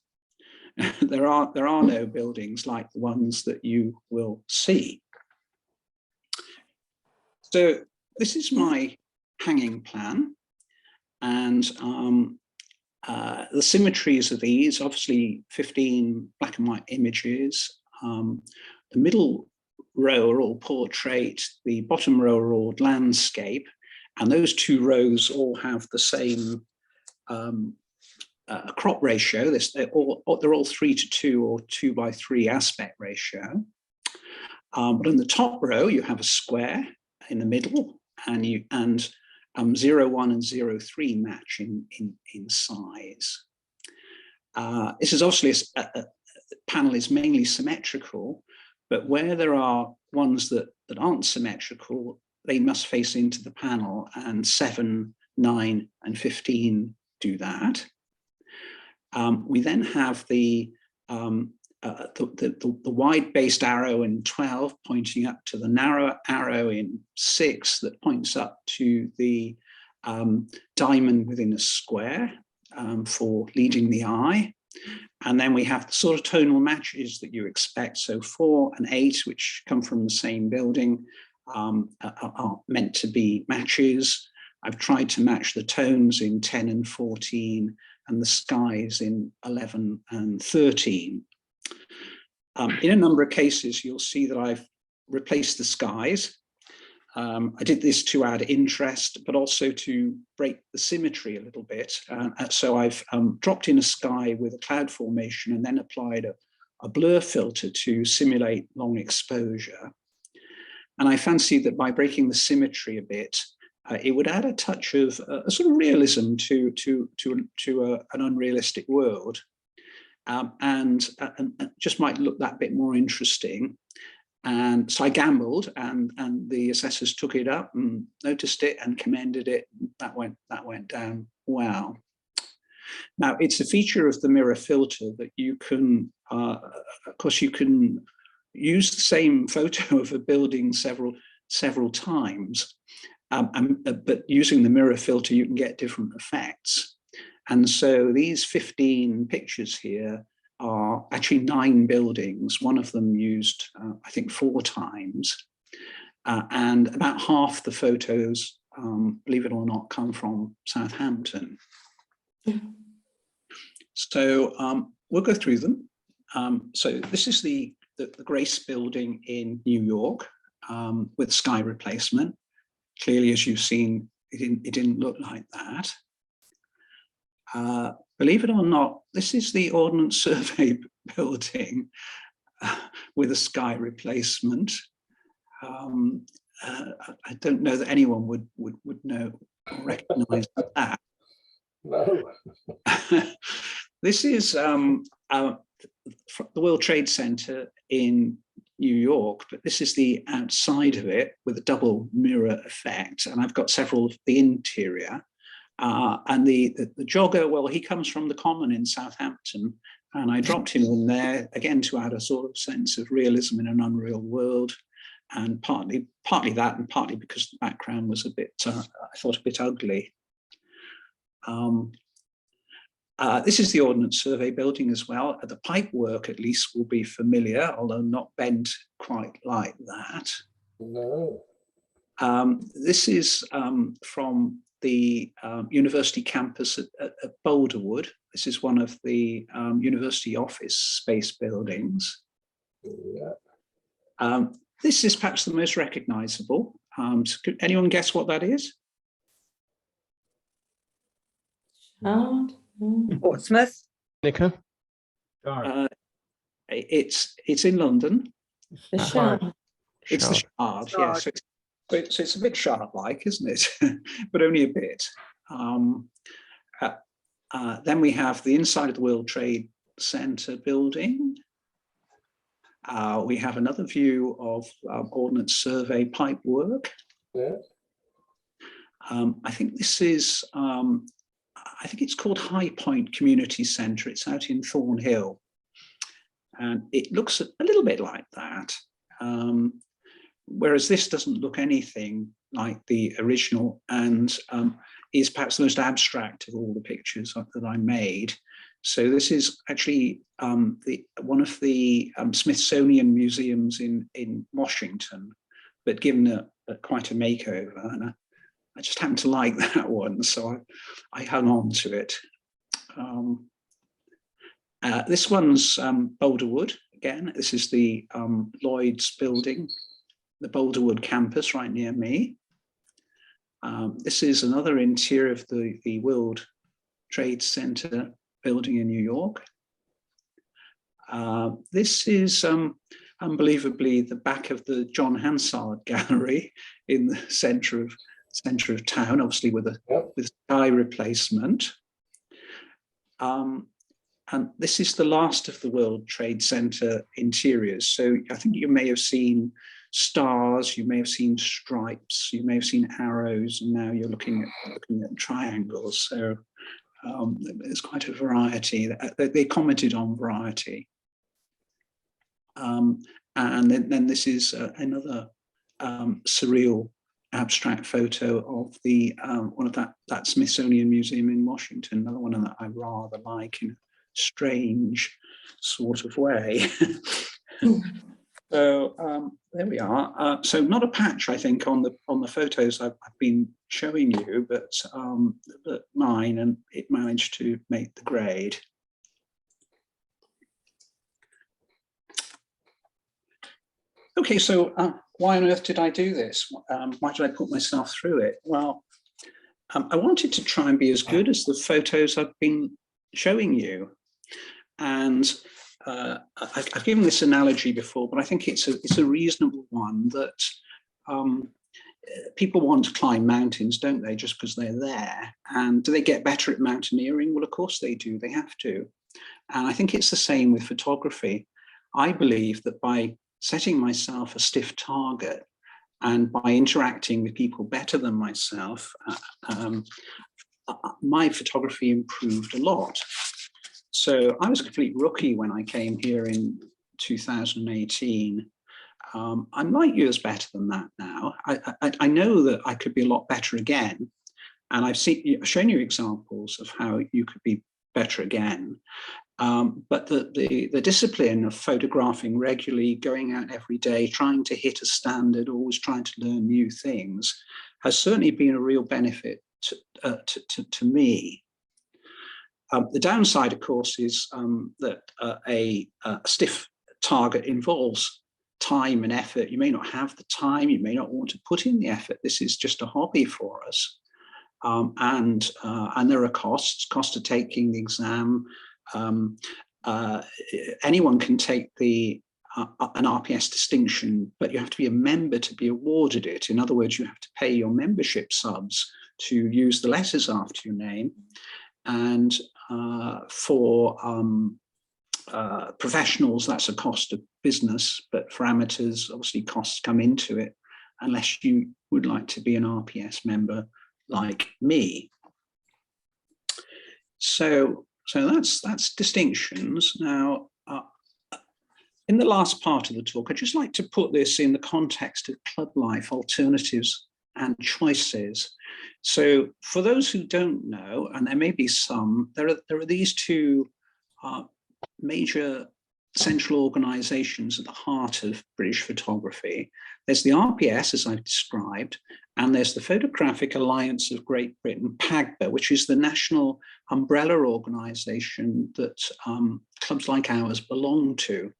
There are no buildings like the ones that you will see. So this is my hanging plan, and the symmetries of these, obviously 15 black and white images. The middle row are all portrait, the bottom row are all landscape, And those two rows all have the same crop ratio. They're all 3:2 or 2:3 aspect ratio. But in the top row, you have a square in the middle, and 0,1 and 0,3 match in size. This is obviously a panel is mainly symmetrical, but where there are ones that aren't symmetrical, they must face into the panel, and 7, 9, and 15 do that. We then have the wide-based arrow in 12 pointing up to the narrow arrow in 6 that points up to the diamond within a square for leading the eye. And then we have the sort of tonal matches that you expect. So 4 and 8, which come from the same building, are meant to be matches. I've tried to match the tones in 10 and 14 and the skies in 11 and 13. In a number of cases, you'll see that I've replaced the skies. I did this to add interest, but also to break the symmetry a little bit. So I've dropped in a sky with a cloud formation and then applied a blur filter to simulate long exposure. And I fancied that by breaking the symmetry a bit, it would add a touch of a sort of realism to an unrealistic world, and just might look that bit more interesting. And so I gambled, and the assessors took it up and noticed it and commended it. That went down well. Now, it's a feature of the mirror filter that you can, of course, you can use the same photo of a building several times, but using the mirror filter, you can get different effects. And so these 15 pictures here are actually 9 buildings. One of them used, I think, 4 times. And about half the photos, believe it or not, come from Southampton. So we'll go through them. So this is the Grace building in New York with sky replacement. Clearly, as you've seen, it didn't look like that. Believe it or not, this is the Ordnance Survey building with a sky replacement. I don't know that anyone would know or recognize that. No. This is the World Trade Center in New York, but this is the outside of it with a double mirror effect. And I've got several of the interior. And the jogger, well, he comes from the Common in Southampton, and I dropped him in there again to add a sort of sense of realism in an unreal world, and partly that, and partly because the background was a bit, I thought, a bit ugly. This is the Ordnance Survey building as well. The pipe work, at least, will be familiar, although not bent quite like that. No. This is from the university campus at Boulderwood. This is one of the university office space buildings. Yeah. This is perhaps the most recognizable. So could anyone guess what that is? Portsmouth. Nico? It's in London. The Shard. It's the Shard, yeah. So it's a bit Shard-like, isn't it? But only a bit. Then we have the inside of the World Trade Center building. We have another view of Ordnance Survey pipe work. Yeah. I think this is, I think it's called High Point Community Centre. It's out in Thornhill. And it looks a little bit like that. Whereas this doesn't look anything like the original, and is perhaps the most abstract of all the pictures that I made. So this is actually one of the Smithsonian museums in Washington, but given quite a makeover. And I just happened to like that one, so I hung on to it. This one's Boulderwood again. This is the Lloyd's building, the Boulderwood campus right near me. This is another interior of the World Trade Center building in New York. This is unbelievably the back of the John Hansard Gallery in the center of town, obviously with sky replacement. And this is the last of the World Trade Center interiors. So I think you may have seen stars, you may have seen stripes, you may have seen arrows, and now you're looking at triangles. So there's quite a variety. They commented on variety. And then this is another surreal abstract photo of the one of that Smithsonian Museum in Washington, another one that I rather like in a strange sort of way. So there we are. So not a patch, I think, on the photos I've been showing you, but mine, and it managed to make the grade. Okay, so why on earth did I do this? Why did I put myself through it? Well, I wanted to try and be as good as the photos I've been showing you. And I've given this analogy before, but I think it's a reasonable one, that people want to climb mountains, don't they, just because they're there. And do they get better at mountaineering? Well, of course they do, they have to. And I think it's the same with photography. I believe that by setting myself a stiff target and by interacting with people better than myself, my photography improved a lot. So I was a complete rookie when I came here in 2018. I'm light years better than that now. I know that I could be a lot better again. And I've shown you examples of how you could be better again. But the discipline of photographing regularly, going out every day, trying to hit a standard, always trying to learn new things, has certainly been a real benefit to me. The downside, of course, is that a stiff target involves time and effort. You may not have the time, you may not want to put in the effort. This is just a hobby for us. And there are costs of taking the exam. Anyone can take an RPS distinction, but you have to be a member to be awarded it. In other words, you have to pay your membership subs to use the letters after your name. And for professionals, that's a cost of business, but for amateurs, obviously costs come into it, unless you would like to be an RPS member like me. So that's distinctions. Now, in the last part of the talk, I'd just like to put this in the context of club life, alternatives and choices. So for those who don't know, and there may be some, there are these two major central organisations at the heart of British photography. There's the RPS, as I've described, and there's the Photographic Alliance of Great Britain, PAGBA, which is the national umbrella organisation that clubs like ours belong to.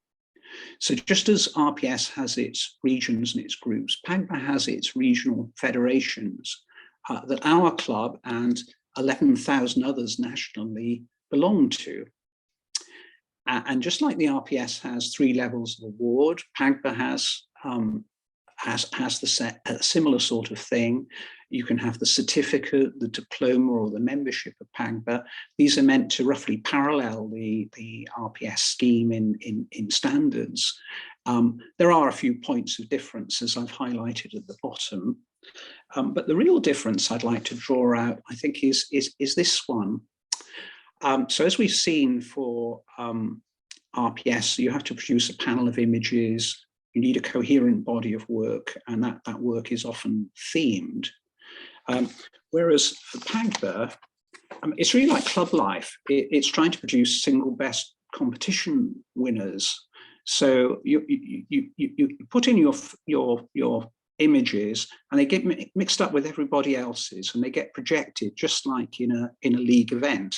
So just as RPS has its regions and its groups, PAGBA has its regional federations that our club and 11,000 others nationally belong to. And just like the RPS has 3 levels of award, PAGBA has a similar sort of thing. You can have the certificate, the diploma, or the membership of PAGBA. These are meant to roughly parallel the RPS scheme in standards. There are a few points of difference, as I've highlighted at the bottom. But the real difference I'd like to draw out, I think, is this one. So as we've seen for RPS, you have to produce a panel of images. You need a coherent body of work, and that work is often themed. Whereas for PAGBA, it's really like club life. It's trying to produce single best competition winners. So you put in your images, and they get mixed up with everybody else's, and they get projected just like in a league event.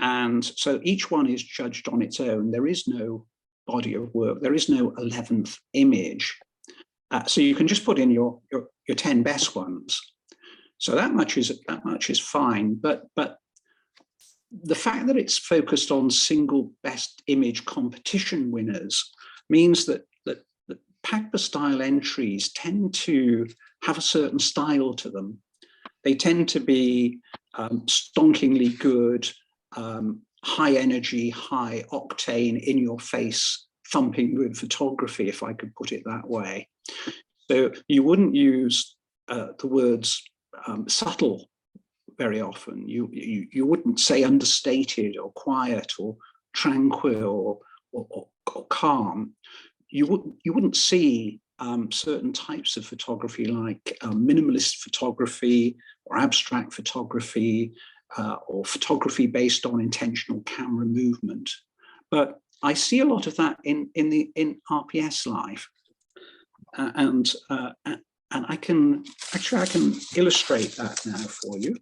And so each one is judged on its own. There is no body of work. There is no 11th image. So you can just put in your 10 best ones. So that much is fine, but the fact that it's focused on single best image competition winners means that PAGBA style entries tend to have a certain style to them. They tend to be stonkingly good, high energy, high octane, in your face, thumping good photography, if I could put it that way. So you wouldn't use the words subtle very often. You wouldn't say understated or quiet or tranquil or calm. You wouldn't see certain types of photography like minimalist photography or abstract photography or photography based on intentional camera movement. But I see a lot of that in RPS life, and I can illustrate that now for you.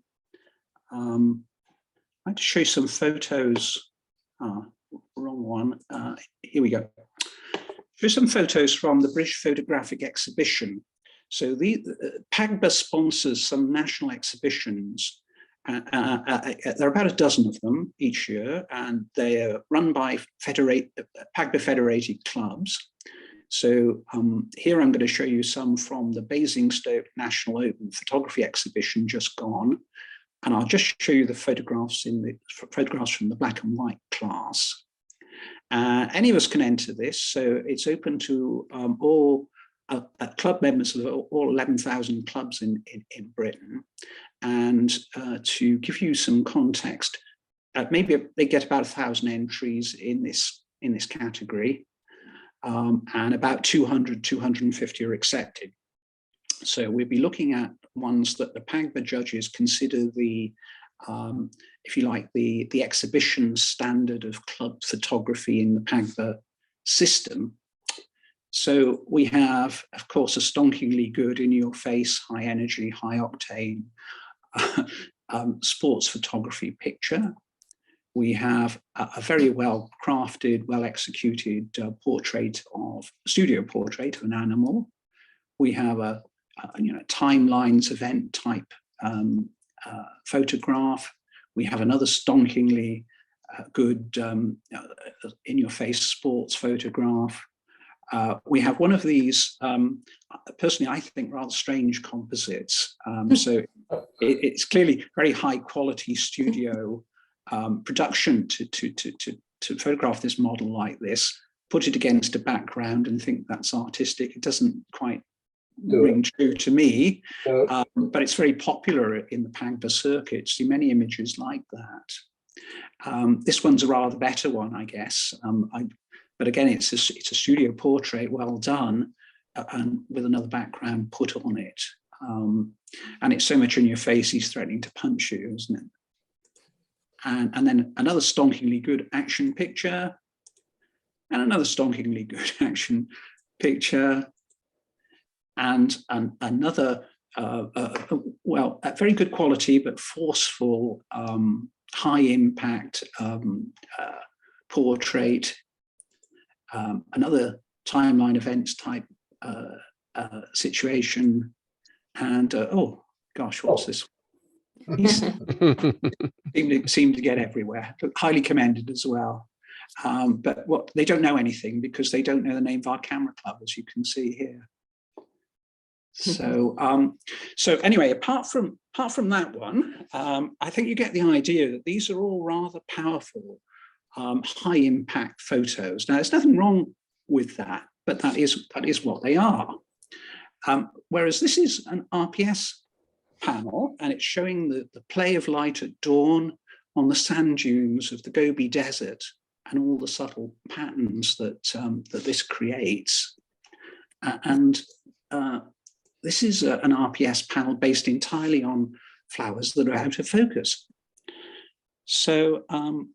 I'd like to show you some photos. Wrong one. Here we go. Here's some photos from the British Photographic Exhibition. So the PAGBA sponsors some national exhibitions. There are about a dozen of them each year, and they are run by PAGBA federated clubs. So here I'm going to show you some from the Basingstoke National Open Photography Exhibition just gone. And I'll just show you the photographs from the black and white class. Any of us can enter this, so it's open to all club members of all 11,000 clubs in Britain. And to give you some context, maybe they get about 1,000 entries in this category, and about 200, 250 are accepted. So we'll be looking at ones that the PAGBA judges consider the if you like, the exhibition standard of club photography in the PAGBA system. So we have, of course, a stonkingly good, in-your-face, high-energy, high-octane sports photography picture. We have a very well-crafted, well-executed studio portrait of an animal. We have a timelines event type photograph. We have another stonkingly good in-your-face sports photograph. We have one of these, personally, I think rather strange composites. So it's clearly very high quality studio production to photograph this model like this, put it against a background and think that's artistic. It doesn't quite ring true to me, but it's very popular in the PAGBA circuit. See many images like that. This one's a rather better one, I guess. But again, it's a studio portrait, well done, and with another background put on it. And it's so much in your face, he's threatening to punch you, isn't it? And then another stonkingly good action picture, and another stonkingly good action picture. And another, well, at very good quality, but forceful, high impact portrait. Another timeline events type situation. And, oh gosh, what's this? Seem to get everywhere. Highly commended as well. But what they don't know anything because they don't know the name of our camera club, as you can see here. So, so anyway, apart from that one, I think you get the idea that these are all rather powerful, high impact photos. Now, there's nothing wrong with that, but that is what they are. Whereas this is an RPS panel, and it's showing the play of light at dawn on the sand dunes of the Gobi Desert and all the subtle patterns that that this creates. This is an RPS panel based entirely on flowers that are out of focus. So, of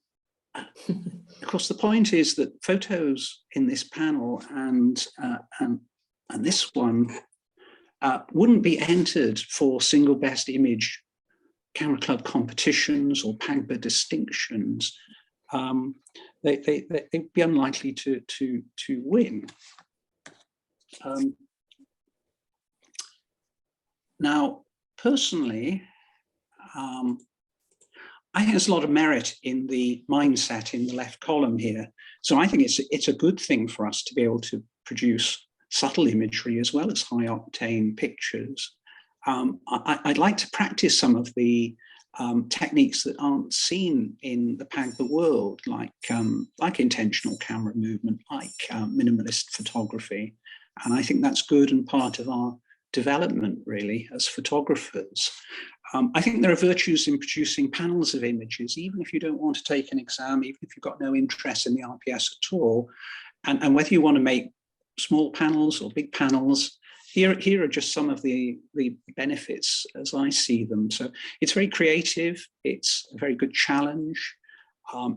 course, the point is that photos in this panel and this one wouldn't be entered for single best image camera club competitions or PAGBA distinctions. They'd be unlikely to win. Now, personally, I think there's a lot of merit in the mindset in the left column here. So I think it's a good thing for us to be able to produce subtle imagery as well as high octane pictures. I'd like to practice some of the techniques that aren't seen in the PAG the world, like intentional camera movement, like minimalist photography. And I think that's good and part of our development, really, as photographers. I think there are virtues in producing panels of images, even if you don't want to take an exam, even if you've got no interest in the RPS at all. And whether you want to make small panels or big panels, here are just some of the benefits as I see them. So it's very creative. It's a very good challenge.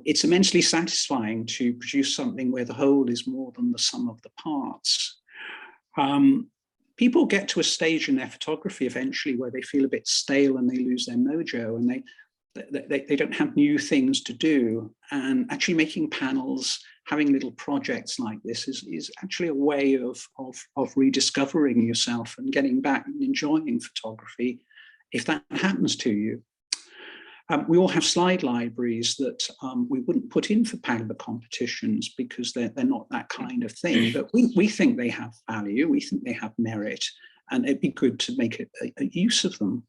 It's immensely satisfying to produce something where the whole is more than the sum of the parts. People get to a stage in their photography eventually where they feel a bit stale and they lose their mojo and they don't have new things to do. And actually making panels, having little projects like this is actually a way of rediscovering yourself and getting back and enjoying photography if that happens to you. We all have slide libraries that we wouldn't put in for PAGBA competitions because they're not that kind of thing, but we think they have value, we think they have merit, and it'd be good to make a use of them.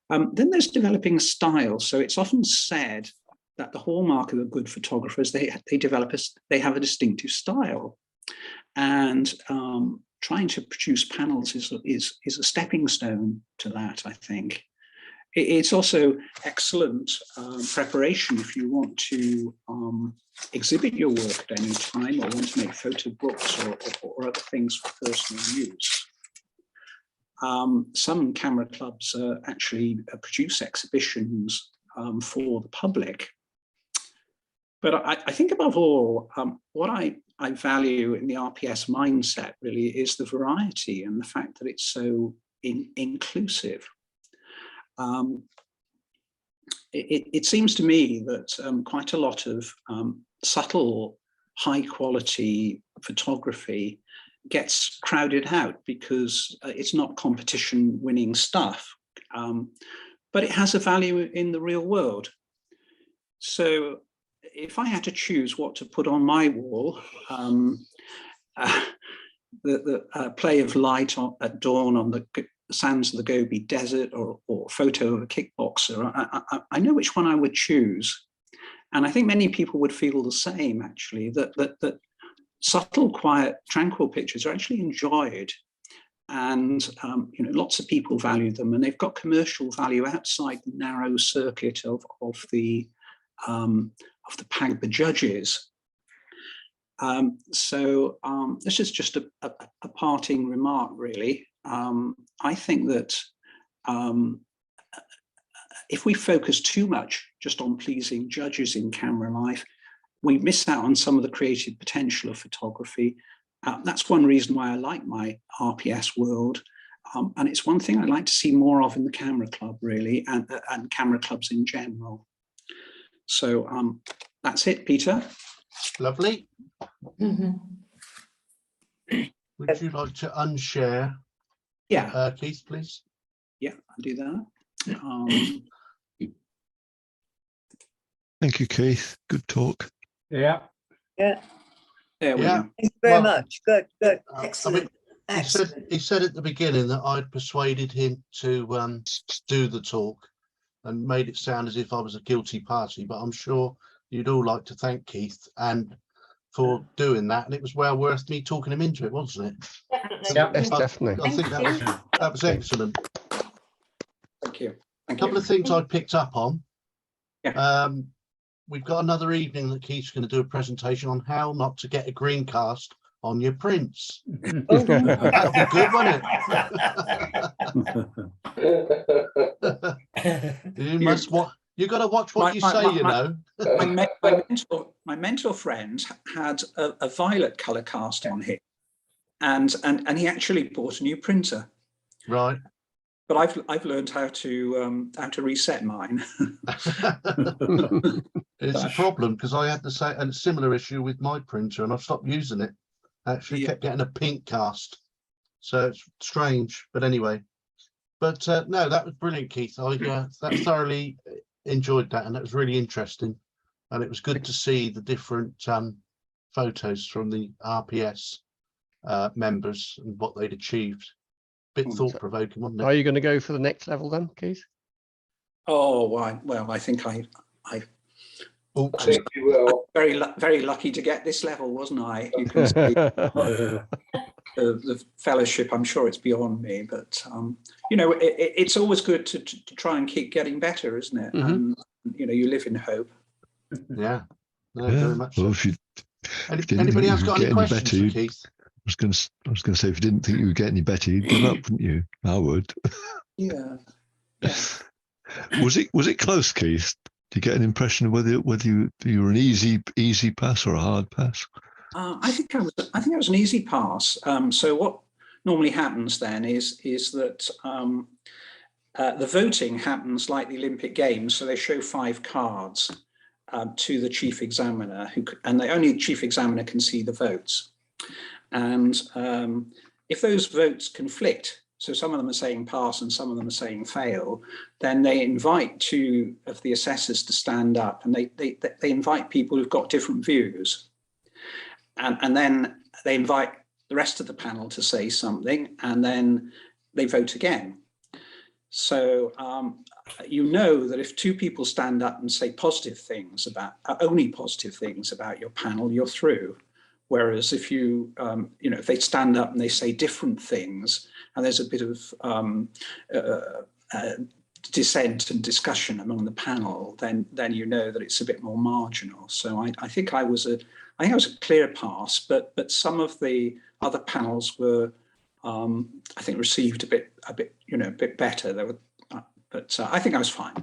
Then there's developing a style. So it's often said that the hallmark of a good photographer is they have a distinctive style. And trying to produce panels is a stepping stone to that, I think. It's also excellent preparation if you want to exhibit your work at any time or want to make photo books or other things for personal use. Some camera clubs actually produce exhibitions for the public. But I think above all, what I value in the RPS mindset really is the variety and the fact that it's so inclusive. It seems to me that quite a lot of subtle, high quality photography gets crowded out because it's not competition winning stuff, but it has a value in the real world. So if I had to choose what to put on my wall, the play of light at dawn on the sands of the Gobi Desert or photo of a kickboxer, I know which one I would choose. And I think many people would feel the same, actually, that subtle, quiet, tranquil pictures are actually enjoyed. And lots of people value them, and they've got commercial value outside the narrow circuit of the PAGBA judges. So this is just a parting remark, really. I think that if we focus too much just on pleasing judges in camera life, we miss out on some of the creative potential of photography. That's one reason why I like my RPS world. And it's one thing I'd like to see more of in the camera club, really, and camera clubs in general. So that's it, Peter. Lovely. Mhm. Would you like to unshare, Yeah, Keith, please? yeah, I'll do that. Thank you, Keith. Good talk. Yeah. Yeah, There we Yeah. go. thank you very Well, much. Good, good. I mean, Excellent. Excellent. he said at the beginning that I'd persuaded him to do the talk and made it sound as if I was a guilty party, but I'm sure you'd all like to thank Keith and for doing that, and it was well worth me talking him into it, wasn't it? Definitely. Yeah. Yes, definitely. I think Thank that was excellent. Thank you. A Thank couple you. of things I picked up on. Yeah. We've got another evening that Keith's going to do a presentation on how not to get a green cast on your prints. Oh, That'll be good, won't it? You must watch. You got to watch what you say, you know. My mentor friend had a violet color cast on him, and he actually bought a new printer. Right. But I've learned how to reset mine. It's a problem because I had a similar issue with my printer, and I've stopped using it. I actually kept getting a pink cast, so it's strange. But anyway, But no, that was brilliant, Keith. I thoroughly enjoyed that, and that was really interesting. And it was good to see the different photos from the RPS members and what they'd achieved. Bit thought-provoking, wasn't it? Are you going to go for the next level then, Keith? Oh, well, I think I I think you will. very lucky to get this level, wasn't I? You can see the fellowship. I'm sure it's beyond me, but you know, it's always good to try and keep getting better, isn't it? Mhm. You know, you live in hope. Yeah, no, Yeah. very much Well, so. if you didn't Anybody think else you got could any get any questions better, for Keith? I was going to say, if you didn't think you would get any better, you'd give up, wouldn't you? I would. Yeah. Was it close, Keith? Do you get an impression of whether you were an easy pass or a hard pass? I think I was an easy pass. So what normally happens then is that the voting happens like the Olympic Games. So they show 5 cards to the chief examiner, and the only chief examiner can see the votes. And if those votes conflict, so some of them are saying pass and some of them are saying fail, then they invite 2 of the assessors to stand up, and they invite people who've got different views. And then they invite the rest of the panel to say something, and then they vote again. So you know that if 2 people stand up and say positive things about, only positive things about your panel, you're through. Whereas if you know, if they stand up and they say different things, and there's a bit of dissent and discussion among the panel, then you know that it's a bit more marginal. So I think I was a clear pass, but some of the other panels were, I think, received a bit better. They were, but I think I was fine.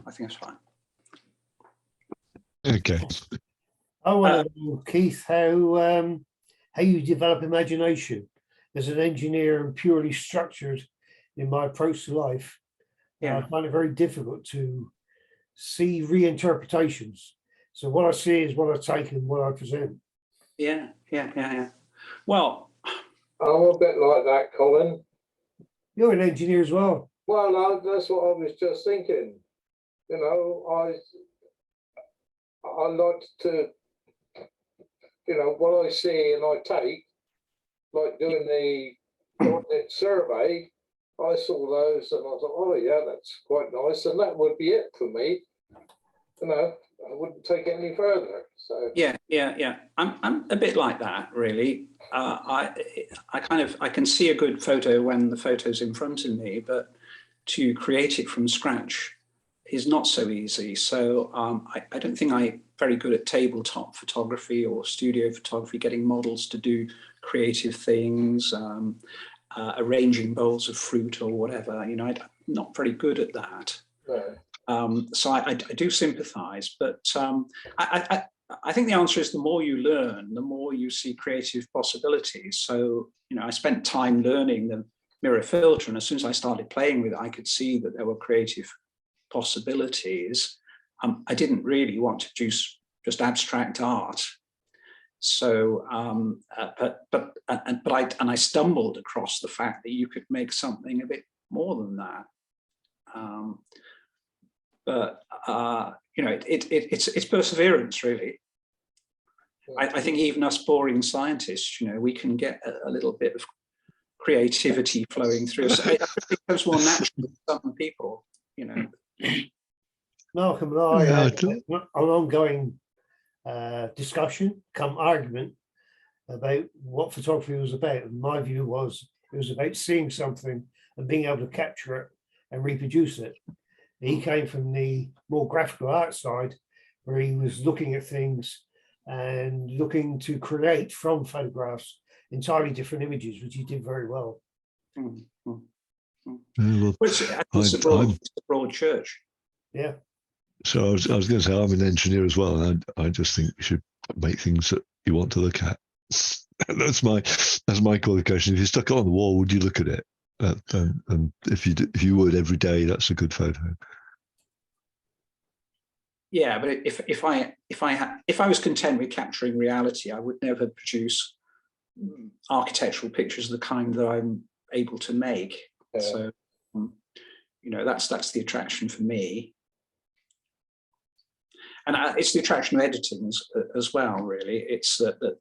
Okay. I want to know, Keith, how you develop imagination as an engineer and purely structured in my approach to life. Yeah. I find it very difficult to see reinterpretations. So what I see is what I take and what I present. Yeah. Well, I'm a bit like that, Colin. You're an engineer as well. Well, that's what I was just thinking. You know, I like to, you know, what I see and I take, like doing the coordinate survey, I saw those and I thought, oh yeah, that's quite nice, and that would be it for me. You know, I wouldn't take it any further. So yeah. I'm a bit like that, really. I can see a good photo when the photo's in front of me, but to create it from scratch is not so easy. So I don't think I'm very good at tabletop photography or studio photography, getting models to do creative things, arranging bowls of fruit or whatever. You know, I'm not very good at that. no. So I do sympathise, but I think the answer is the more you learn, the more you see creative possibilities. So, you know, I spent time learning the mirror filter, and as soon as I started playing with it, I could see that there were creative possibilities. I didn't really want to do just abstract art. So, but I stumbled across the fact that you could make something a bit more than that. You know, it's perseverance, really. I think even us boring scientists, you know, we can get a little bit of creativity flowing through. So I think it comes more naturally to some people, you know. Malcolm and I Yeah, had an ongoing discussion, come argument, about what photography was about. And my view was it was about seeing something and being able to capture it and reproduce it. He came from the more graphical art side, where he was looking at things and looking to create from photographs entirely different images, which he did very well. Well, It's a broad church. Yeah. so I was going to say, I'm an engineer as well, and I just think you should make things that you want to look at. That's my qualification. If you stuck it on the wall, would you look at it? And if you would every day, that's a good photo. Yeah, but if I was content with capturing reality, I would never produce architectural pictures of the kind that I'm able to make. Yeah. So, you know, that's the attraction for me. And it's the attraction of editing as well, really. It's that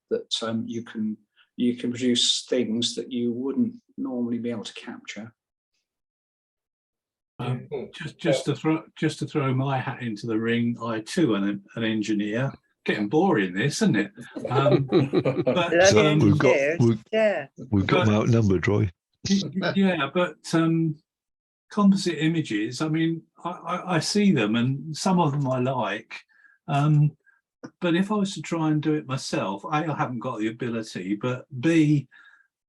you can produce things that you wouldn't normally be able to capture. Just to throw my hat into the ring, I too am an engineer. Getting boring, this, isn't it? But Bloody engineers, yeah. We've got them outnumbered, Roy. yeah, but composite images, I mean, I see them and some of them I like. But if I was to try and do it myself, A, I haven't got the ability, but B,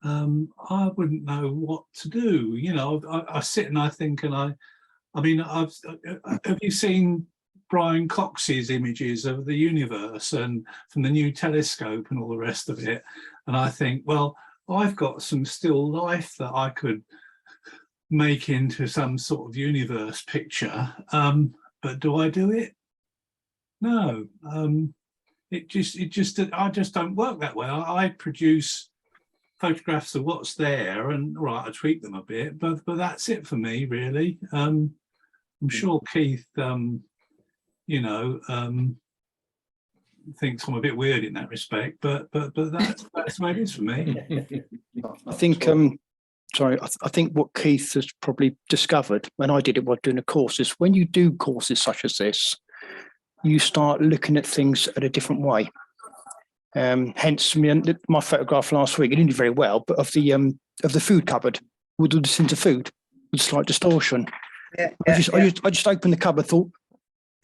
I wouldn't know what to do. You know, I sit and I think, and I mean, have you seen Brian Cox's images of the universe and from the new telescope and all the rest of it? And I think, well, I've got some still life that I could make into some sort of universe picture, but do I do it? No, I just don't work that way. I produce photographs of what's there, and right, I tweak them a bit, but that's it for me, really. I'm sure Keith, you know, thinks I'm a bit weird in that respect, but that's the way it is for me. I think sorry, I think what Keith has probably discovered when I did it while doing a course is when you do courses such as this, you start looking at things at a different way. Hence, my photograph last week, it didn't do very well, but of the food cupboard with all the into food with slight distortion. I just opened the cupboard, thought,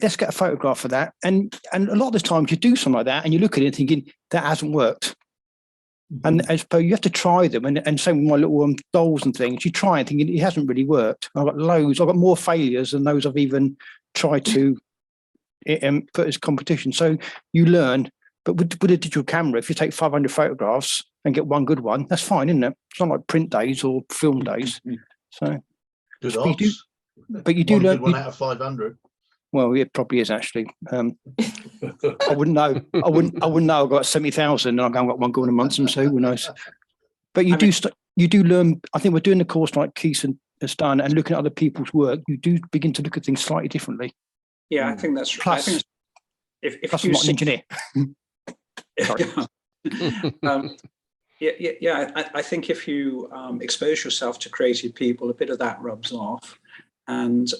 let's get a photograph of that. And a lot of the times you do something like that and you look at it thinking that hasn't worked. And I suppose you have to try them, and same with my little dolls and things. You try and think it hasn't really worked. I've got loads. I've got more failures than those I've even tried to put as competition. So you learn. But with a digital camera, if you take 500 photographs and get one good one, that's fine, isn't it? It's not like print days or film days. So Good odds. But you do One learn. good one out of 500. Well, it probably is actually. I wouldn't know. I wouldn't know. I've got 70,000 and I've got one going a month, so who knows? But you do learn. I think we're doing the course like Keith has done, and looking at other people's work, you do begin to look at things slightly differently. Yeah, I think that's plus. I think if I'm you not an engineer. Sorry. I think if you expose yourself to creative people, a bit of that rubs off, and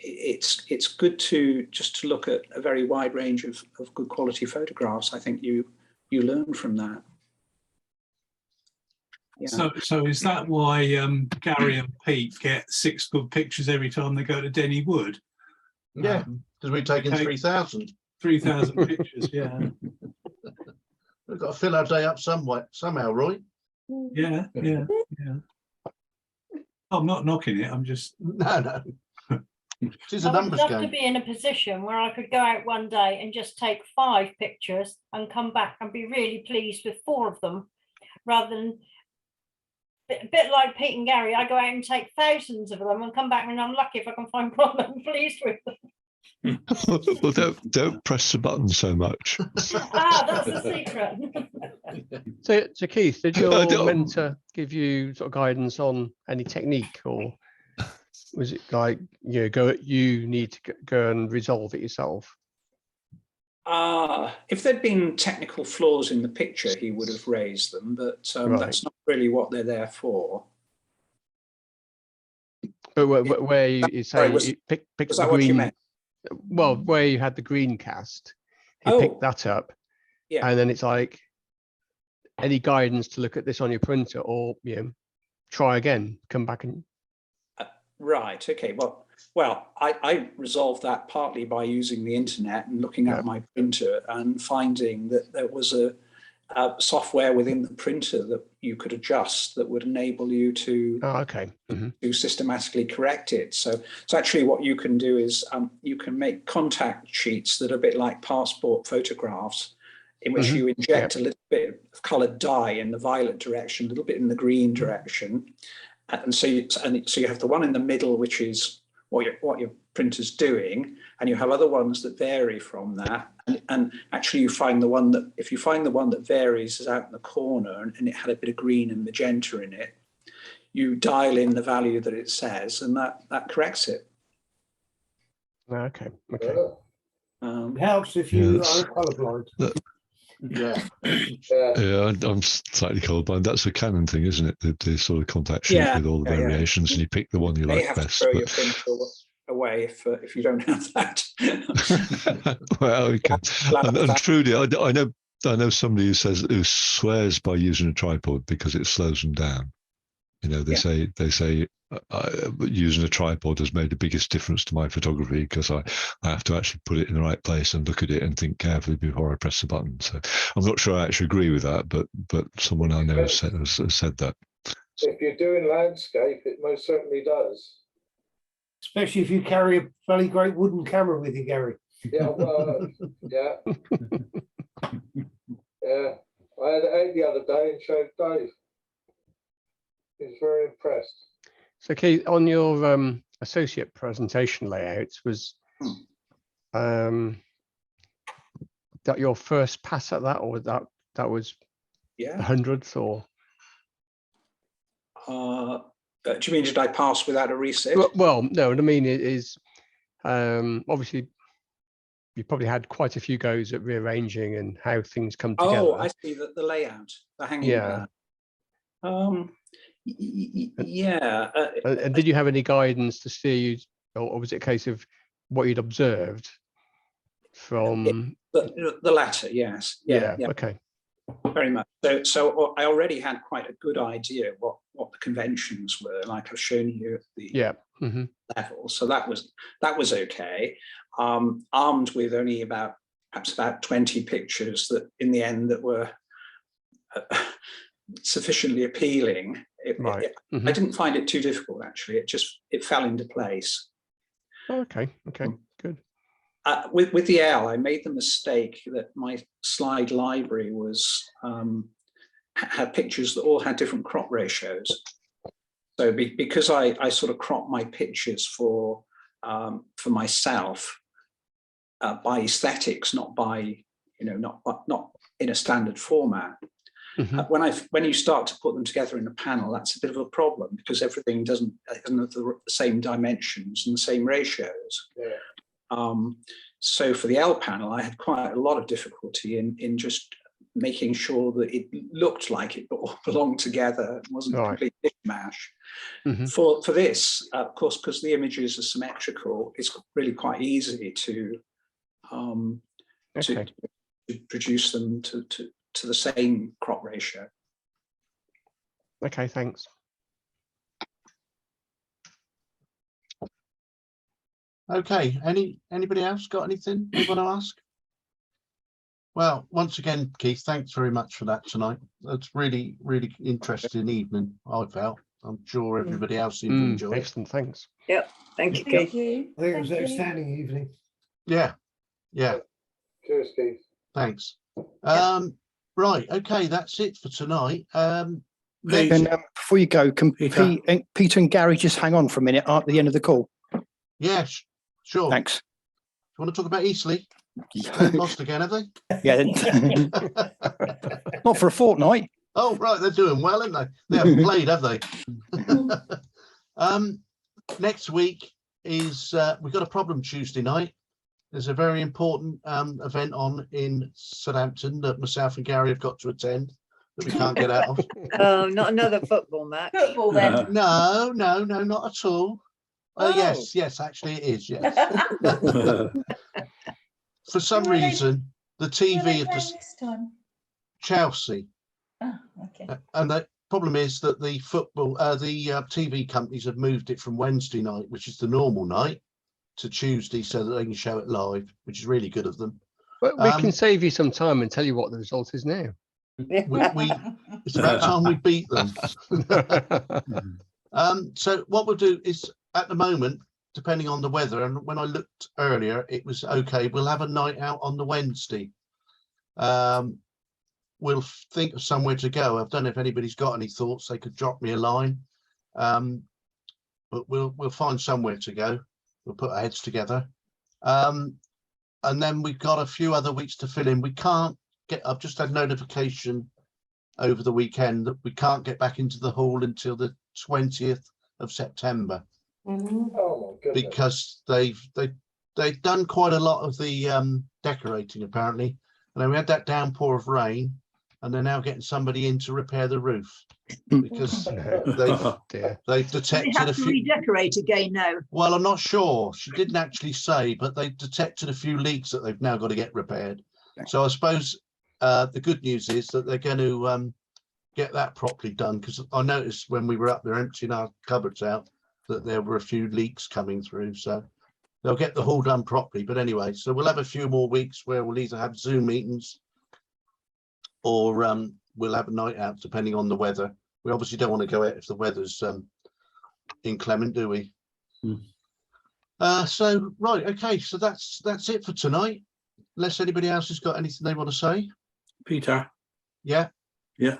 it's good to look at a very wide range of good quality photographs. I think you learn from that. Yeah. So is that why Gary and Pete get 6 good pictures every time they go to Denny Wood? Yeah, because we're taking 3,000. 3,000 pictures, yeah. We've got to fill our day up somehow, Roy. Yeah. I'm not knocking it. I'm just no. It's a I would numbers love game. to be in a position where I could go out one day and just take 5 pictures and come back and be really pleased with 4 of them, rather than a bit like Pete and Gary. I go out and take thousands of them and come back and I'm lucky if I can find one that I'm pleased with them. Well, don't press the button so much. That's the secret. So Keith, did your mentor give you sort of guidance on any technique, or was it like you need to go and resolve it yourself? If there'd been technical flaws in the picture, he would have raised them, but Right. that's not really what they're there for. But where you say was you pick Was the that what you green, meant? well, where you had the green cast, he Oh. picked that up, Yeah. and then it's like any guidance to look at this on your printer, or try again, come back and Right. Okay. Well, I resolved that partly by using the internet and looking at my printer and finding that there was a software within the printer that you could adjust that would enable you to to systematically correct it. So actually, what you can do is you can make contact sheets that are a bit like passport photographs, in which you inject a little bit of coloured dye in the violet direction, a little bit in the green direction. And so you have the one in the middle, which is what your printer's doing, and you have other ones that vary from that. And actually, if you find the one that varies is out in the corner and it had a bit of green and magenta in it, you dial in the value that it says, and that corrects it. Okay. It helps if you are colourblind. Yeah. Yeah, I'm slightly colourblind. That's a Canon thing, isn't it? The sort of contact sheet with all the variations, and you pick the one you like have best. To throw your printer away if you don't have that. Well, okay. And truly, I know somebody who swears by using a tripod because it slows them down. You know, they say using a tripod has made the biggest difference to my photography because I have to actually put it in the right place and look at it and think carefully before I press the button. So I'm not sure I actually agree with that, but someone I know has said that. If you're doing landscape, it most certainly does. Especially if you carry a fairly great wooden camera with you, Gary. Yeah, well, yeah. Yeah, I had it out the other day and showed Dave. He was very impressed. So, Keith, on your associate presentation layouts, was that your first pass at that, or that was the 100th, or? Do you mean did I pass without a reset? Well, no. What I mean is, obviously, you probably had quite a few goes at rearranging and how things come together. Oh, I see the layout, the hanging. Yeah. Yeah. And did you have any guidance to steer you, or was it a case of what you'd observed from the latter? Yes. Yeah. Okay. Very much. So I already had quite a good idea what the conventions were, like I've shown you at the level. So that was okay. Armed with only perhaps about 20 pictures that in the end that were sufficiently appealing. I didn't find it too difficult, actually. It fell into place. Okay, good. With the L, I made the mistake that my slide library had pictures that all had different crop ratios. So because I sort of cropped my pictures for myself by aesthetics, not by not in a standard format. When you start to put them together in a panel, that's a bit of a problem because everything doesn't have the same dimensions and the same ratios. So for the L panel, I had quite a lot of difficulty in just making sure that it looked like it all belonged together and wasn't a complete mishmash. For this, of course, because the images are symmetrical, it's really quite easy to produce them to the same crop ratio. Okay, thanks. Okay, anybody else got anything you want to ask? Well, once again, Keith, thanks very much for that tonight. That's really, really interesting evening, I felt. I'm sure everybody else seemed to enjoy it. Excellent, thanks. Yep, thank you, Keith. I think it was an outstanding evening. Yeah. Cheers, Keith. Thanks. Right, okay, that's it for tonight. Before you go, can Peter and Gary just hang on for a minute at the end of the call? Yes, sure. Thanks. You want to talk about Eastleigh? They've lost again, have they? Yeah. Not for a fortnight. Oh, right, they're doing well, aren't they? They haven't played, have they? Next week is we've got a problem Tuesday night. There's a very important event on in Southampton that myself and Gary have got to attend that we can't get out of. Oh, not another football match. Football then. No, not at all. Yes, actually it is, yes. For some reason, the TV of this time? Chelsea. Oh, okay. And the problem is that the TV companies have moved it from Wednesday night, which is the normal night, to Tuesday so that they can show it live, which is really good of them. But we can save you some time and tell you what the result is now. It's about time we beat them. So what we'll do is, at the moment, depending on the weather, and when I looked earlier, it was okay. We'll have a night out on the Wednesday. We'll think of somewhere to go. I don't know if anybody's got any thoughts. They could drop me a line. But we'll find somewhere to go. We'll put our heads together. And then we've got a few other weeks to fill in. We can't get, I've just had notification over the weekend that we can't get back into the hall until the 20th of September, Mhm. Oh, my goodness. because they've done quite a lot of the decorating apparently, and then we had that downpour of rain, and they're now getting somebody in to repair the roof because Oh, dear. they've Do they detected a have to few. redecorate again now? Well, I'm not sure. She didn't actually say, but they detected a few leaks that they've now got to get repaired. So I suppose the good news is that they're going to get that properly done, because I noticed when we were up there emptying our cupboards out that there were a few leaks coming through. So they'll get the haul done properly. But anyway, so we'll have a few more weeks where we'll either have Zoom meetings or we'll have a night out depending on the weather. We obviously don't want to go out if the weather's inclement, do we? So right, okay, so that's it for tonight. Unless anybody else has got anything they want to say. Peter. Yeah. Yeah.